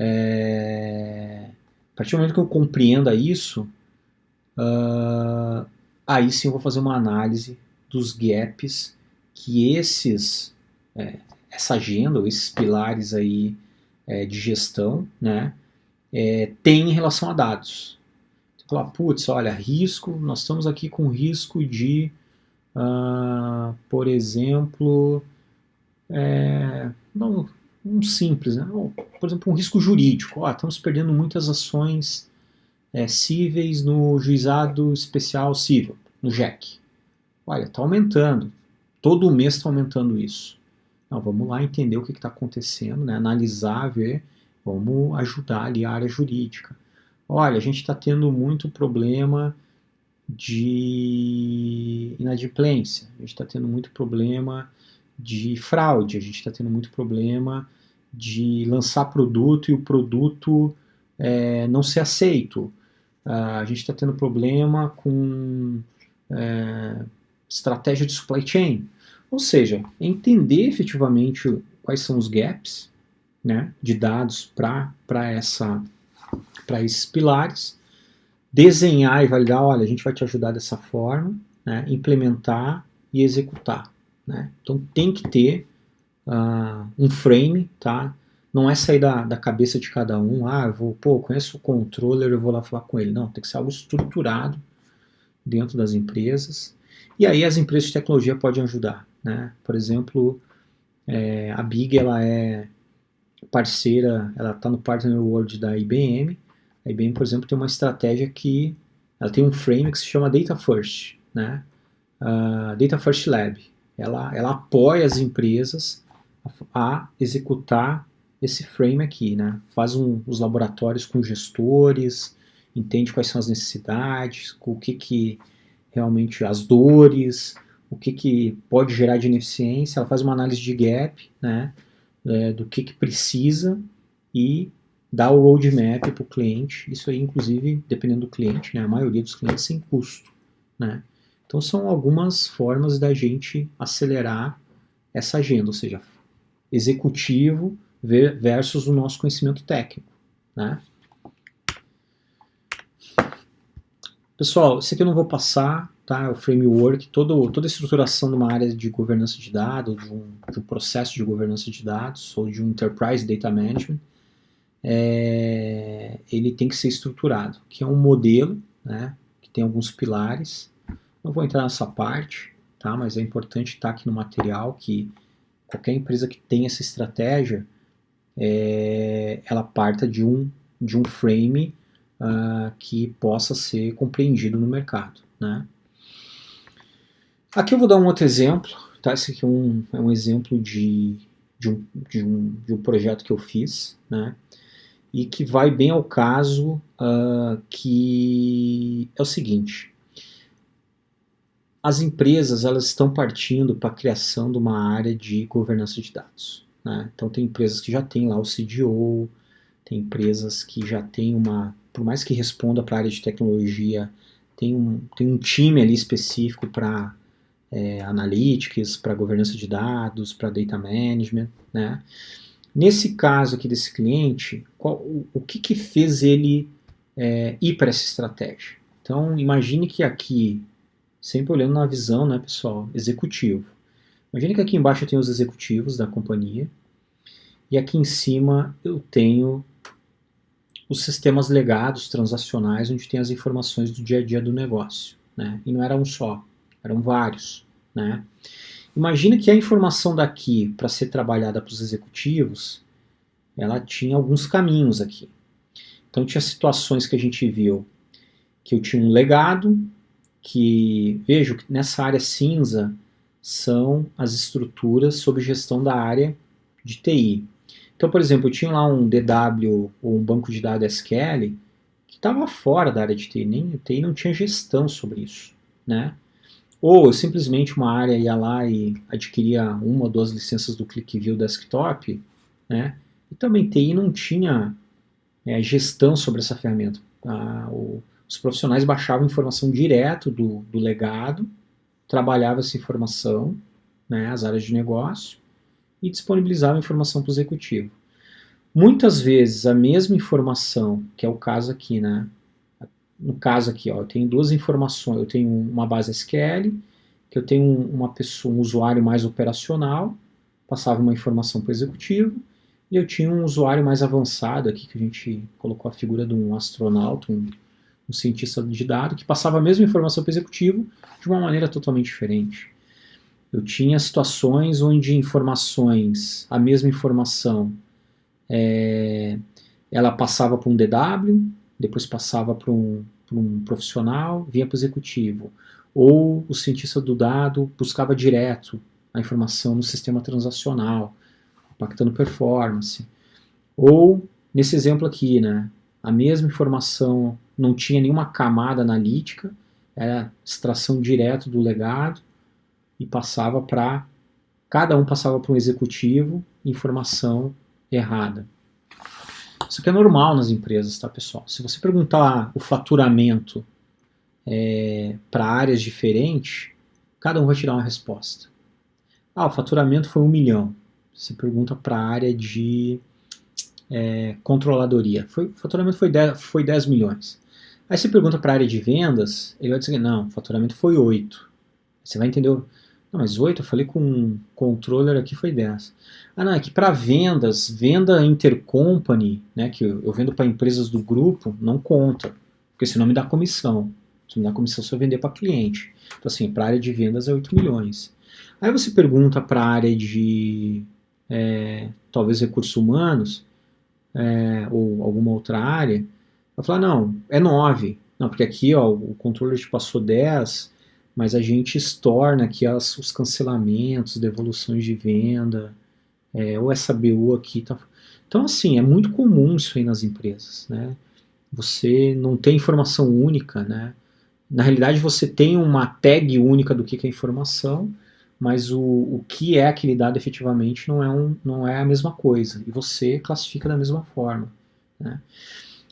partir do momento que eu compreenda isso, aí sim eu vou fazer uma análise dos gaps que essa agenda, ou esses pilares aí de gestão, né, tem em relação a dados. Você fala, putz, olha, risco, nós estamos aqui com risco de, por exemplo, não, um simples, né? Por exemplo, um risco jurídico. Estamos perdendo muitas ações cíveis no Juizado Especial Civil, no JEC. Olha, está aumentando. Todo mês está aumentando isso. Não, vamos lá entender o que está acontecendo, né? Analisar, ver, vamos ajudar ali a área jurídica. Olha, a gente está tendo muito problema de inadimplência, a gente está tendo muito problema de fraude, a gente está tendo muito problema de lançar produto e o produto não ser aceito. A gente está tendo problema com estratégia de supply chain. Ou seja, entender efetivamente quais são os gaps, né, de dados para esses pilares, desenhar e validar, olha, a gente vai te ajudar dessa forma, né, implementar e executar. Né? Então tem que ter um frame, tá? Não é sair da cabeça de cada um, conheço o controller, eu vou lá falar com ele. Não, tem que ser algo estruturado dentro das empresas. E aí as empresas de tecnologia podem ajudar. Né? Por exemplo, a Big ela é parceira, ela está no Partner World da IBM. A IBM, por exemplo, tem uma estratégia que ela tem um frame que se chama Data First, né? Data First Lab. Ela apoia as empresas a executar esse frame aqui, né? Faz os laboratórios com gestores, entende quais são as necessidades, o que realmente as dores, o que pode gerar de ineficiência. Ela faz uma análise de gap, né? Do que precisa e dá o roadmap para o cliente. Isso aí, inclusive, dependendo do cliente, né? A maioria dos clientes sem custo, né? Então são algumas formas da gente acelerar essa agenda, ou seja, executivo versus o nosso conhecimento técnico, né? Pessoal, isso aqui eu não vou passar, tá? É o framework, toda a estruturação de uma área de governança de dados, de um processo de governança de dados, ou de um Enterprise Data Management, ele tem que ser estruturado, que é um modelo, né? Que tem alguns pilares. Não vou entrar nessa parte, tá? Mas é importante estar aqui no material que qualquer empresa que tenha essa estratégia, ela parta de um frame que possa ser compreendido no mercado, né? Aqui eu vou dar um outro exemplo, tá? Esse aqui é um exemplo de um projeto que eu fiz, né? E que vai bem ao caso, que é o seguinte: as empresas elas estão partindo para a criação de uma área de governança de dados. Né? Então tem empresas que já têm lá o CDO, tem empresas que já têm por mais que responda para a área de tecnologia, tem um time ali específico para analytics, para governança de dados, para data management. Né? Nesse caso aqui desse cliente, o que fez ele ir para essa estratégia? Então imagine que aqui, sempre olhando na visão, né, pessoal, executivo. Imagine que aqui embaixo eu tenho os executivos da companhia e aqui em cima eu tenho os sistemas legados, transacionais, onde tem as informações do dia a dia do negócio. Né? E não era um só, eram vários. Né? Imagina que a informação daqui, para ser trabalhada para os executivos, ela tinha alguns caminhos aqui. Então tinha situações que a gente viu que eu tinha um legado, que vejo que nessa área cinza são as estruturas sob gestão da área de TI. Então, por exemplo, eu tinha lá um DW ou um banco de dados SQL que estava fora da área de TI, nem o TI não tinha gestão sobre isso. Né? Ou simplesmente uma área ia lá e adquiria uma ou duas licenças do ClickView Desktop, né? E também TI não tinha gestão sobre essa ferramenta. Os profissionais baixavam informação direto do legado, trabalhavam essa informação, né, as áreas de negócio, e disponibilizavam informação para o executivo. Muitas vezes a mesma informação, que é o caso aqui, né? No caso aqui, ó, eu tenho duas informações, eu tenho uma base SQL, que eu tenho uma pessoa, um usuário mais operacional, passava uma informação para o executivo, e eu tinha um usuário mais avançado aqui, que a gente colocou a figura de um astronauta, um cientista de dados, que passava a mesma informação para o executivo de uma maneira totalmente diferente. Eu tinha situações onde informações, a mesma informação, ela passava para um DW, depois passava para um profissional, vinha para o executivo. Ou o cientista do dado buscava direto a informação no sistema transacional, impactando performance. Ou, nesse exemplo aqui, né, a mesma informação não tinha nenhuma camada analítica, era extração direto do legado e passava para... Cada um passava para um executivo informação errada. Isso aqui é normal nas empresas, tá, pessoal? Se você perguntar o faturamento para áreas diferentes, cada um vai te dar uma resposta. O faturamento foi 1 milhão. Você pergunta para a área de controladoria. O faturamento foi 10 milhões. Aí você pergunta para a área de vendas, ele vai dizer, não, o faturamento foi 8. Você vai entender... Não, mas 8, eu falei com um controller aqui, foi 10. Não, é que para vendas, venda intercompany, né, que eu vendo para empresas do grupo, não conta, porque senão me dá comissão. Se me dá comissão se eu vender para cliente. Então assim, para a área de vendas é 8 milhões. Aí você pergunta para a área de, talvez, recursos humanos, ou alguma outra área, vai falar, não, é 9. Não, porque aqui ó, o controller te passou 10, mas a gente estorna aqui os cancelamentos, devoluções de venda, ou essa BU aqui. Tá... Então, assim, é muito comum isso aí nas empresas, né? Você não tem informação única, né? Na realidade, você tem uma tag única do que é informação, mas o que é aquele dado efetivamente não é a mesma coisa, e você classifica da mesma forma, né?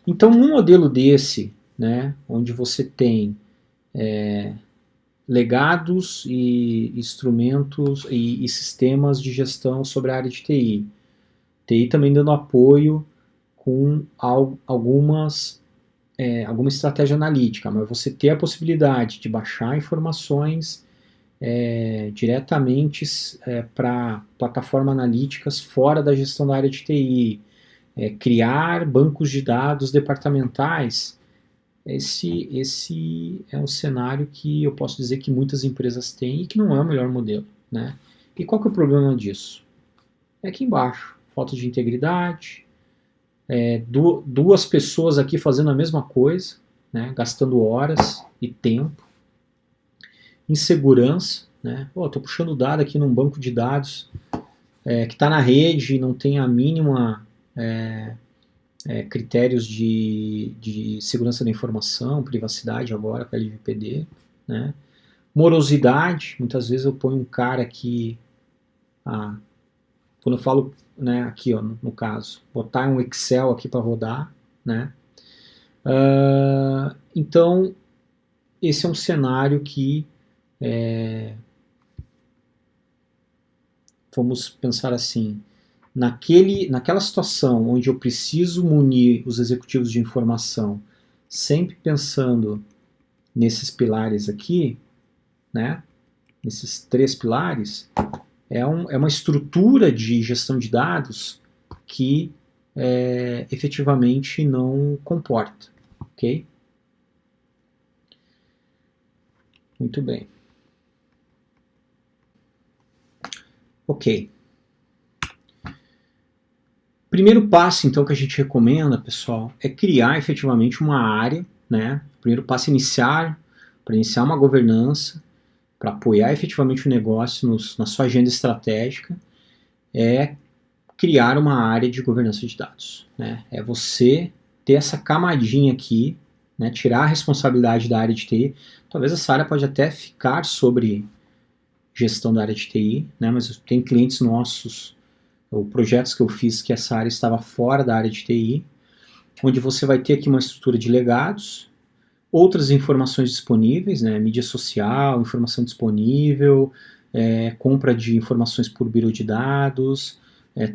Então, num modelo desse, né, onde você tem legados e instrumentos e sistemas de gestão sobre a área de TI. TI também dando apoio com alguma estratégia analítica, mas você ter a possibilidade de baixar informações diretamente para plataformas analíticas fora da gestão da área de TI, criar bancos de dados departamentais. Esse é um cenário que eu posso dizer que muitas empresas têm e que não é o melhor modelo, né? E qual que é o problema disso? É aqui embaixo, falta de integridade, duas pessoas aqui fazendo a mesma coisa, né? Gastando horas e tempo, insegurança, né? Estou puxando dado aqui num banco de dados que está na rede e não tem a mínima... critérios de segurança da informação, privacidade agora com a LGPD, né? Morosidade, muitas vezes eu ponho um cara que, quando eu falo, né, aqui ó, no caso, botar um Excel aqui para rodar, né? Então, esse é um cenário que vamos pensar assim, naquela situação onde eu preciso munir os executivos de informação, sempre pensando nesses pilares aqui, né, nesses 3 pilares, é uma estrutura de gestão de dados que efetivamente não comporta, ok? Muito bem. Ok. Primeiro passo, então, que a gente recomenda, pessoal, é criar efetivamente uma área, né? Primeiro passo para iniciar uma governança, para apoiar efetivamente o negócio na sua agenda estratégica, é criar uma área de governança de dados, né? É você ter essa camadinha aqui, né, tirar a responsabilidade da área de TI. Talvez essa área pode até ficar sobre gestão da área de TI, né, mas tem clientes nossos, ou projetos que eu fiz que essa área estava fora da área de TI, onde você vai ter aqui uma estrutura de legados, outras informações disponíveis, né, mídia social, informação disponível, compra de informações por bureau de dados,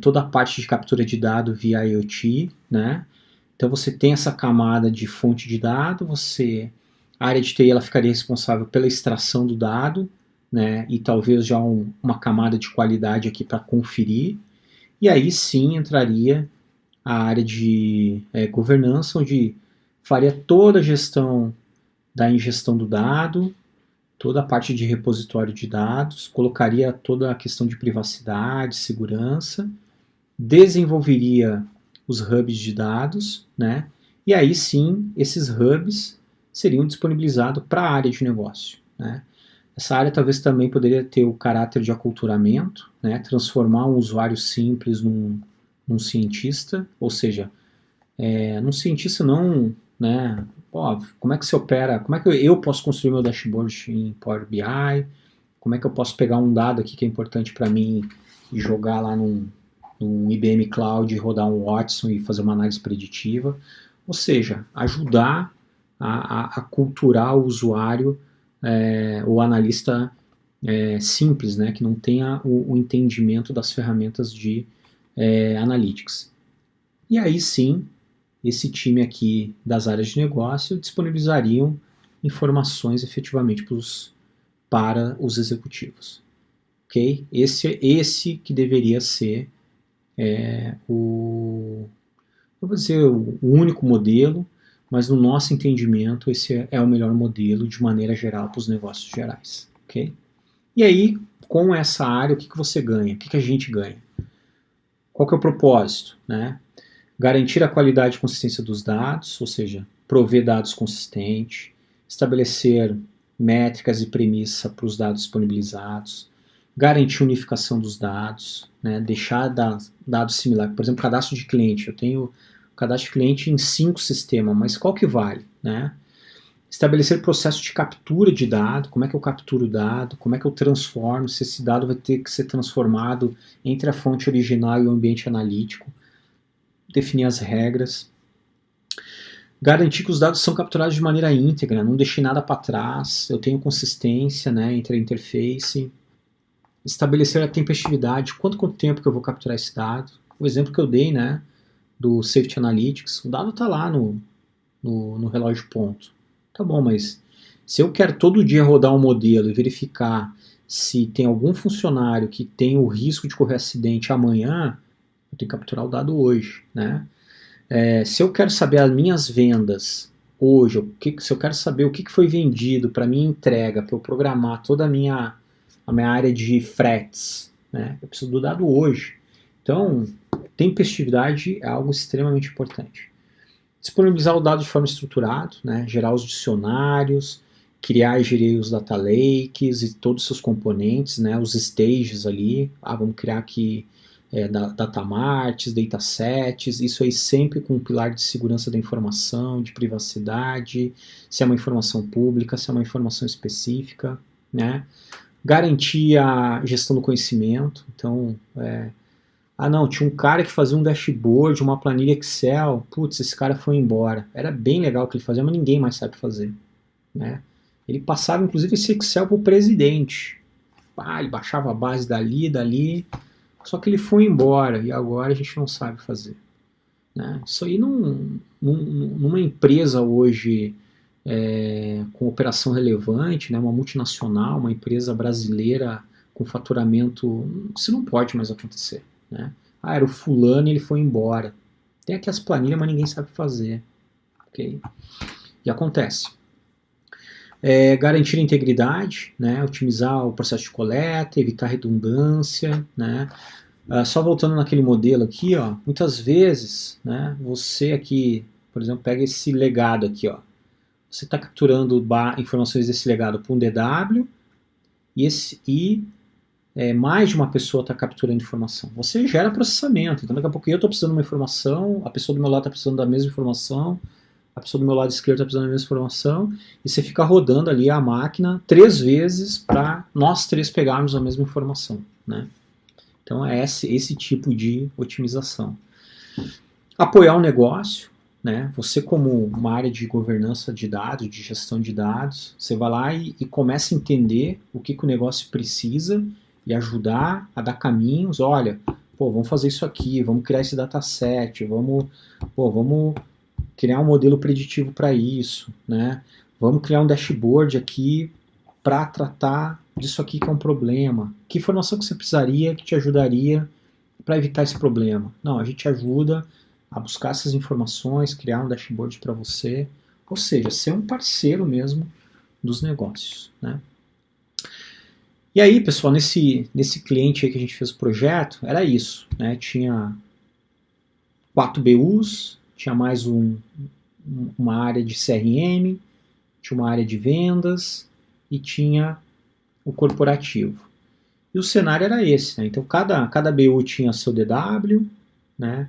toda a parte de captura de dado via IoT, né? Então você tem essa camada de fonte de dado, a área de TI ela ficaria responsável pela extração do dado, né? E talvez já uma camada de qualidade aqui para conferir, e aí sim entraria a área de governança, onde faria toda a gestão da ingestão do dado, toda a parte de repositório de dados, colocaria toda a questão de privacidade, segurança, desenvolveria os hubs de dados, né? E aí sim, esses hubs seriam disponibilizados para a área de negócio, né? Essa área talvez também poderia ter o caráter de aculturamento, né? Transformar um usuário simples num cientista, ou seja, num cientista não, né? Como é que se opera, como é que eu posso construir meu dashboard em Power BI, como é que eu posso pegar um dado aqui que é importante para mim e jogar lá num IBM Cloud, rodar um Watson e fazer uma análise preditiva, ou seja, ajudar a culturar o usuário, o analista simples, né, que não tenha o entendimento das ferramentas de analytics. E aí sim, esse time aqui das áreas de negócio disponibilizariam informações efetivamente para os executivos. Okay? Esse que deveria ser eu vou dizer o único modelo, mas no nosso entendimento esse é o melhor modelo de maneira geral para os negócios gerais. Okay? E aí, com essa área, o que você ganha? O que a gente ganha? Qual que é o propósito? Né? Garantir a qualidade e consistência dos dados, ou seja, prover dados consistentes, estabelecer métricas e premissa para os dados disponibilizados, garantir unificação dos dados, né, deixar dados similares. Por exemplo, cadastro de cliente. Eu tenho cadastro de cliente em 5 sistemas, mas qual que vale? Né? Estabelecer processo de captura de dado, como é que eu capturo o dado, como é que eu transformo, se esse dado vai ter que ser transformado entre a fonte original e o ambiente analítico, definir as regras, garantir que os dados são capturados de maneira íntegra, não deixei nada para trás, eu tenho consistência, né, entre a interface, estabelecer a tempestividade, quanto tempo que eu vou capturar esse dado, o exemplo que eu dei, né, do Safety Analytics, o dado está lá no relógio ponto, tá bom, mas se eu quero todo dia rodar um modelo e verificar se tem algum funcionário que tem o risco de correr acidente amanhã, eu tenho que capturar o dado hoje, né? Se eu quero saber as minhas vendas hoje, se eu quero saber o que foi vendido para minha entrega, para eu programar toda a minha área de fretes, né? Eu preciso do dado hoje. Então, tempestividade é algo extremamente importante. Disponibilizar o dado de forma estruturada, né? Gerar os dicionários, criar e gerir os data lakes e todos os seus componentes, né? Os stages ali. Vamos criar aqui datamarts, datasets, isso aí sempre com um pilar de segurança da informação, de privacidade, se é uma informação pública, se é uma informação específica, né? Garantir a gestão do conhecimento, então, não, tinha um cara que fazia um dashboard, uma planilha Excel, putz, esse cara foi embora, era bem legal o que ele fazia, mas ninguém mais sabe fazer, né? Ele passava, inclusive, esse Excel para o presidente, ele baixava a base dali, só que ele foi embora e agora a gente não sabe fazer. Né? Isso aí numa empresa hoje com operação relevante, né, uma multinacional, uma empresa brasileira com faturamento, isso não pode mais acontecer. Né? Era o fulano e ele foi embora. Tem aqui as planilhas, mas ninguém sabe fazer. Okay? E acontece. Garantir a integridade, né, otimizar o processo de coleta, evitar redundância, né, só voltando naquele modelo aqui, ó, muitas vezes, né, você aqui, por exemplo, pega esse legado aqui, ó, você está capturando informações desse legado para um DW e mais de uma pessoa está capturando informação. Você gera processamento, então daqui a pouco eu estou precisando de uma informação, a pessoa do meu lado está precisando da mesma informação, a pessoa do meu lado esquerdo está precisando da mesma informação, e você fica rodando ali a máquina 3 vezes para nós 3 pegarmos a mesma informação, né? Então é esse tipo de otimização. Apoiar o negócio, né? Você como uma área de governança de dados, de gestão de dados, você vai lá e começa a entender o que o negócio precisa e ajudar a dar caminhos. Olha, vamos fazer isso aqui, vamos criar esse dataset, vamos criar um modelo preditivo para isso, né? Vamos criar um dashboard aqui para tratar disso aqui que é um problema. Que informação que você precisaria que te ajudaria para evitar esse problema? Não, a gente ajuda a buscar essas informações, criar um dashboard para você, ou seja, ser um parceiro mesmo dos negócios, né? E aí, pessoal, nesse cliente aí que a gente fez o projeto, era isso, né? Tinha 4 BUs, tinha mais uma área de CRM, tinha uma área de vendas e tinha o corporativo. E o cenário era esse, né? Então cada BU tinha seu DW, né?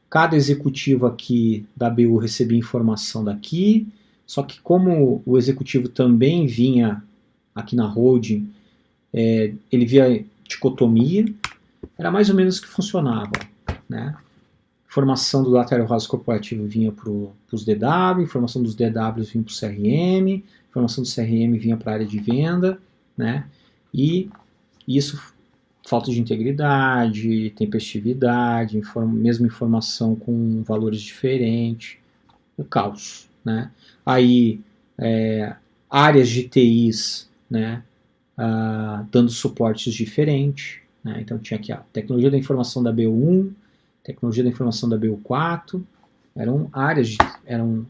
Cada executivo aqui da BU recebia informação daqui, só que como o executivo também vinha aqui na holding, ele via dicotomia, era mais ou menos o que funcionava, né? Informação do Data Warehouse corporativo vinha para os DW, informação dos DWs vinha para o CRM, informação do CRM vinha para a área de venda, né? E isso, falta de integridade, tempestividade, mesma informação com valores diferentes, o caos, né? Aí, áreas de TIs, né? Dando suportes diferentes, né? Então tinha aqui a tecnologia da informação da BU1, tecnologia da informação da BU4, eram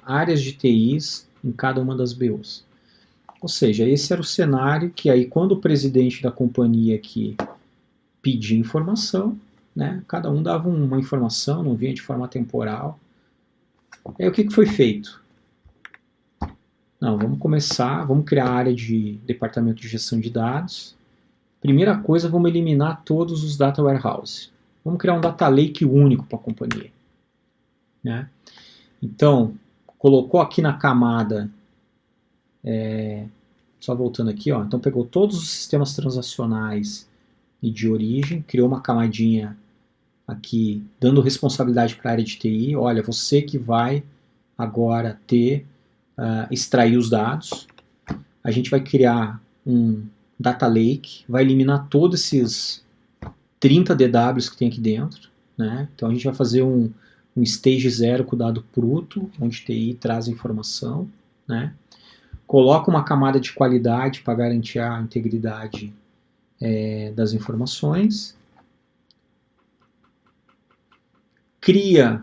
áreas de TIs em cada uma das BUs. Ou seja, esse era o cenário que aí quando o presidente da companhia aqui pedia informação, né, cada um dava uma informação, não vinha de forma temporal. Aí o que foi feito? Não, vamos criar a área de departamento de gestão de dados. Primeira coisa, vamos eliminar todos os data warehouse. Vamos criar um data lake único para a companhia, né? Então, colocou aqui na camada, só voltando aqui, ó, então pegou todos os sistemas transacionais e de origem, criou uma camadinha aqui, dando responsabilidade para a área de TI. Olha, você que vai agora extrair os dados. A gente vai criar um data lake, vai eliminar todos esses 30 DWs que tem aqui dentro, né? Então a gente vai fazer um stage 0 com o dado bruto, onde TI traz a informação, né? Coloca uma camada de qualidade para garantir a integridade das informações. Cria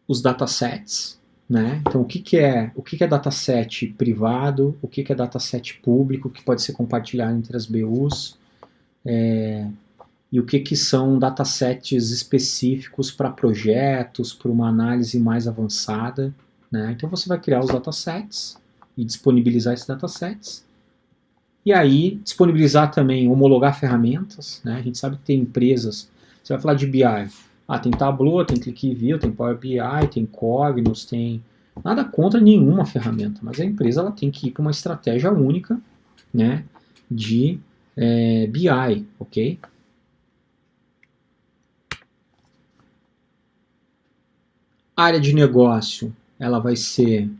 os datasets, né? Então o que é dataset privado, o que é dataset público, que pode ser compartilhado entre as BUs, e o que são datasets específicos para projetos, para uma análise mais avançada, né? Então você vai criar os datasets e disponibilizar esses datasets. E aí, disponibilizar também, homologar ferramentas, né? A gente sabe que tem empresas, você vai falar de BI, tem Tableau, tem ClickView, tem Power BI, tem Cognos, tem... Nada contra nenhuma ferramenta, mas a empresa ela tem que ir para uma estratégia única, né, de BI, ok? A área de negócio, ela vai ser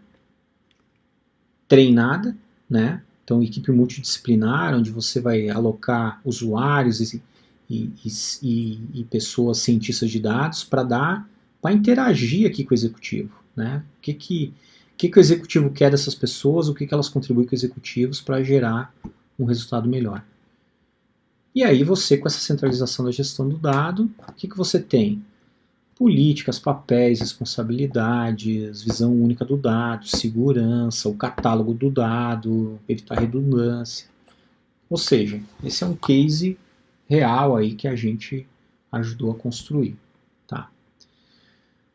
treinada, né? Então, equipe multidisciplinar, onde você vai alocar usuários e pessoas cientistas de dados para interagir aqui com o executivo, né? O que o executivo quer dessas pessoas, o que elas contribuem com os executivos para gerar um resultado melhor. E aí você, com essa centralização da gestão do dado, o que você tem? Políticas, papéis, responsabilidades, visão única do dado, segurança, o catálogo do dado, evitar redundância. Ou seja, esse é um case real aí que a gente ajudou a construir. Tá?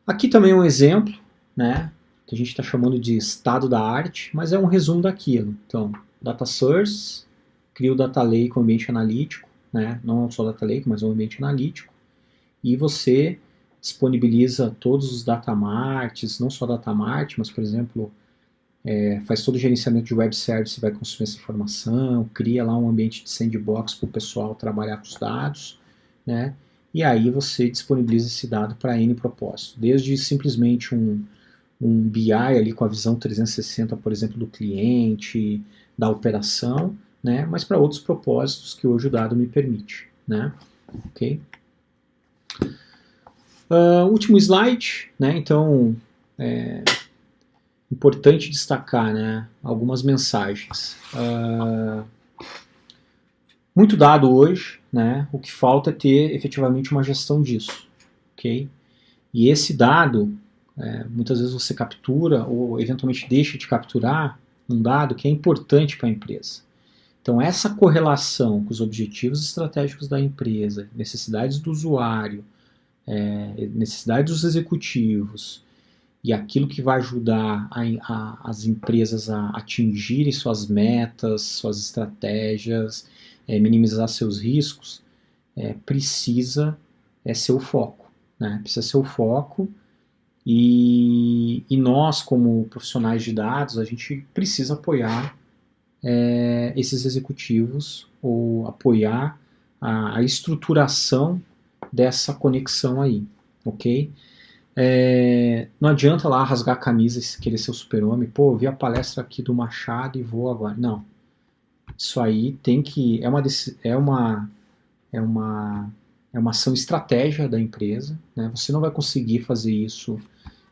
Aqui também é um exemplo, né, que a gente está chamando de estado da arte, mas é um resumo daquilo. Então, data source, cria o data lake com ambiente analítico, né, não só data lake, mas um ambiente analítico, e você disponibiliza todos os datamarts, não só datamart, mas, por exemplo, faz todo o gerenciamento de web service, vai consumir essa informação, cria lá um ambiente de sandbox para o pessoal trabalhar com os dados, né? E aí você disponibiliza esse dado para N propósitos, desde simplesmente um BI ali com a visão 360, por exemplo, do cliente, da operação, né? Mas para outros propósitos que hoje o dado me permite, né? Ok? Último slide, né? Então, importante destacar, né, algumas mensagens. Muito dado hoje, né, o que falta é ter efetivamente uma gestão disso, ok? E esse dado, muitas vezes você captura ou eventualmente deixa de capturar um dado que é importante para a empresa. Então essa correlação com os objetivos estratégicos da empresa, necessidades do usuário, necessidades dos executivos, e aquilo que vai ajudar as empresas a atingirem suas metas, suas estratégias, minimizar seus riscos, precisa ser o foco, né? Precisa ser o foco e nós, como profissionais de dados, a gente precisa apoiar esses executivos ou apoiar a estruturação dessa conexão aí, ok? Não adianta lá rasgar a camisa e querer ser o super-homem. Pô, eu vi a palestra aqui do Machado e vou agora. Não. Isso aí tem que... É uma ação estratégia da empresa, né? Você não vai conseguir fazer isso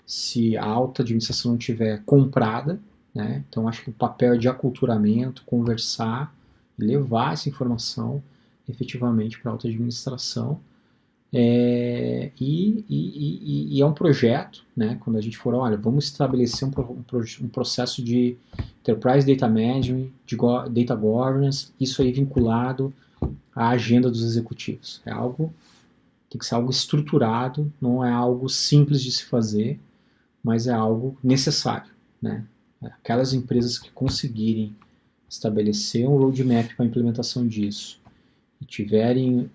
se a alta administração não tiver comprada, né? Então acho que o papel é de aculturamento, conversar, levar essa informação efetivamente para a alta administração. E é um projeto, né, quando a gente for, olha, vamos estabelecer um processo de Enterprise Data Management, de Data Governance, isso aí vinculado à agenda dos executivos. Tem que ser algo estruturado, não é algo simples de se fazer, mas é algo necessário, né? Aquelas empresas que conseguirem estabelecer um roadmap para a implementação disso e tiverem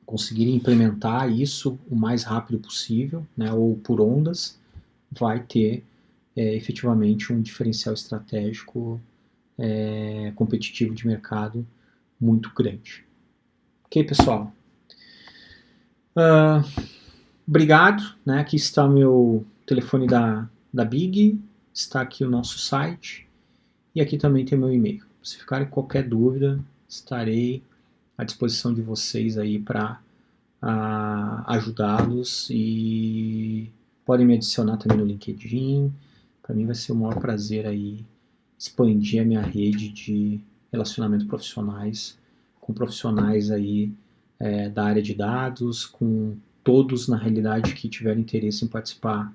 conseguirem implementar isso o mais rápido possível, né, ou por ondas, vai ter efetivamente um diferencial estratégico competitivo de mercado muito grande. Ok, pessoal? Obrigado, né? Aqui está o meu telefone da Big, está aqui o nosso site e aqui também tem meu e-mail. Se ficarem qualquer dúvida, estarei à disposição de vocês aí para ajudá-los, e podem me adicionar também no LinkedIn. Para mim vai ser o maior prazer aí expandir a minha rede de relacionamento profissionais com profissionais aí da área de dados, com todos na realidade que tiverem interesse em participar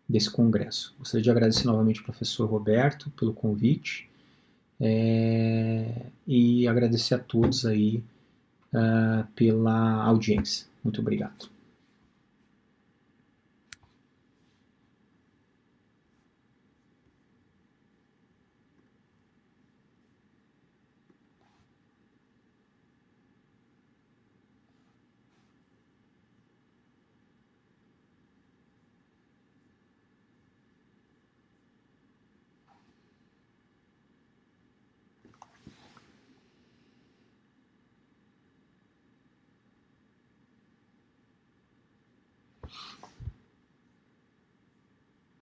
desse congresso. Gostaria de agradecer novamente ao professor Roberto pelo convite e agradecer a todos aí pela audiência. Muito obrigado.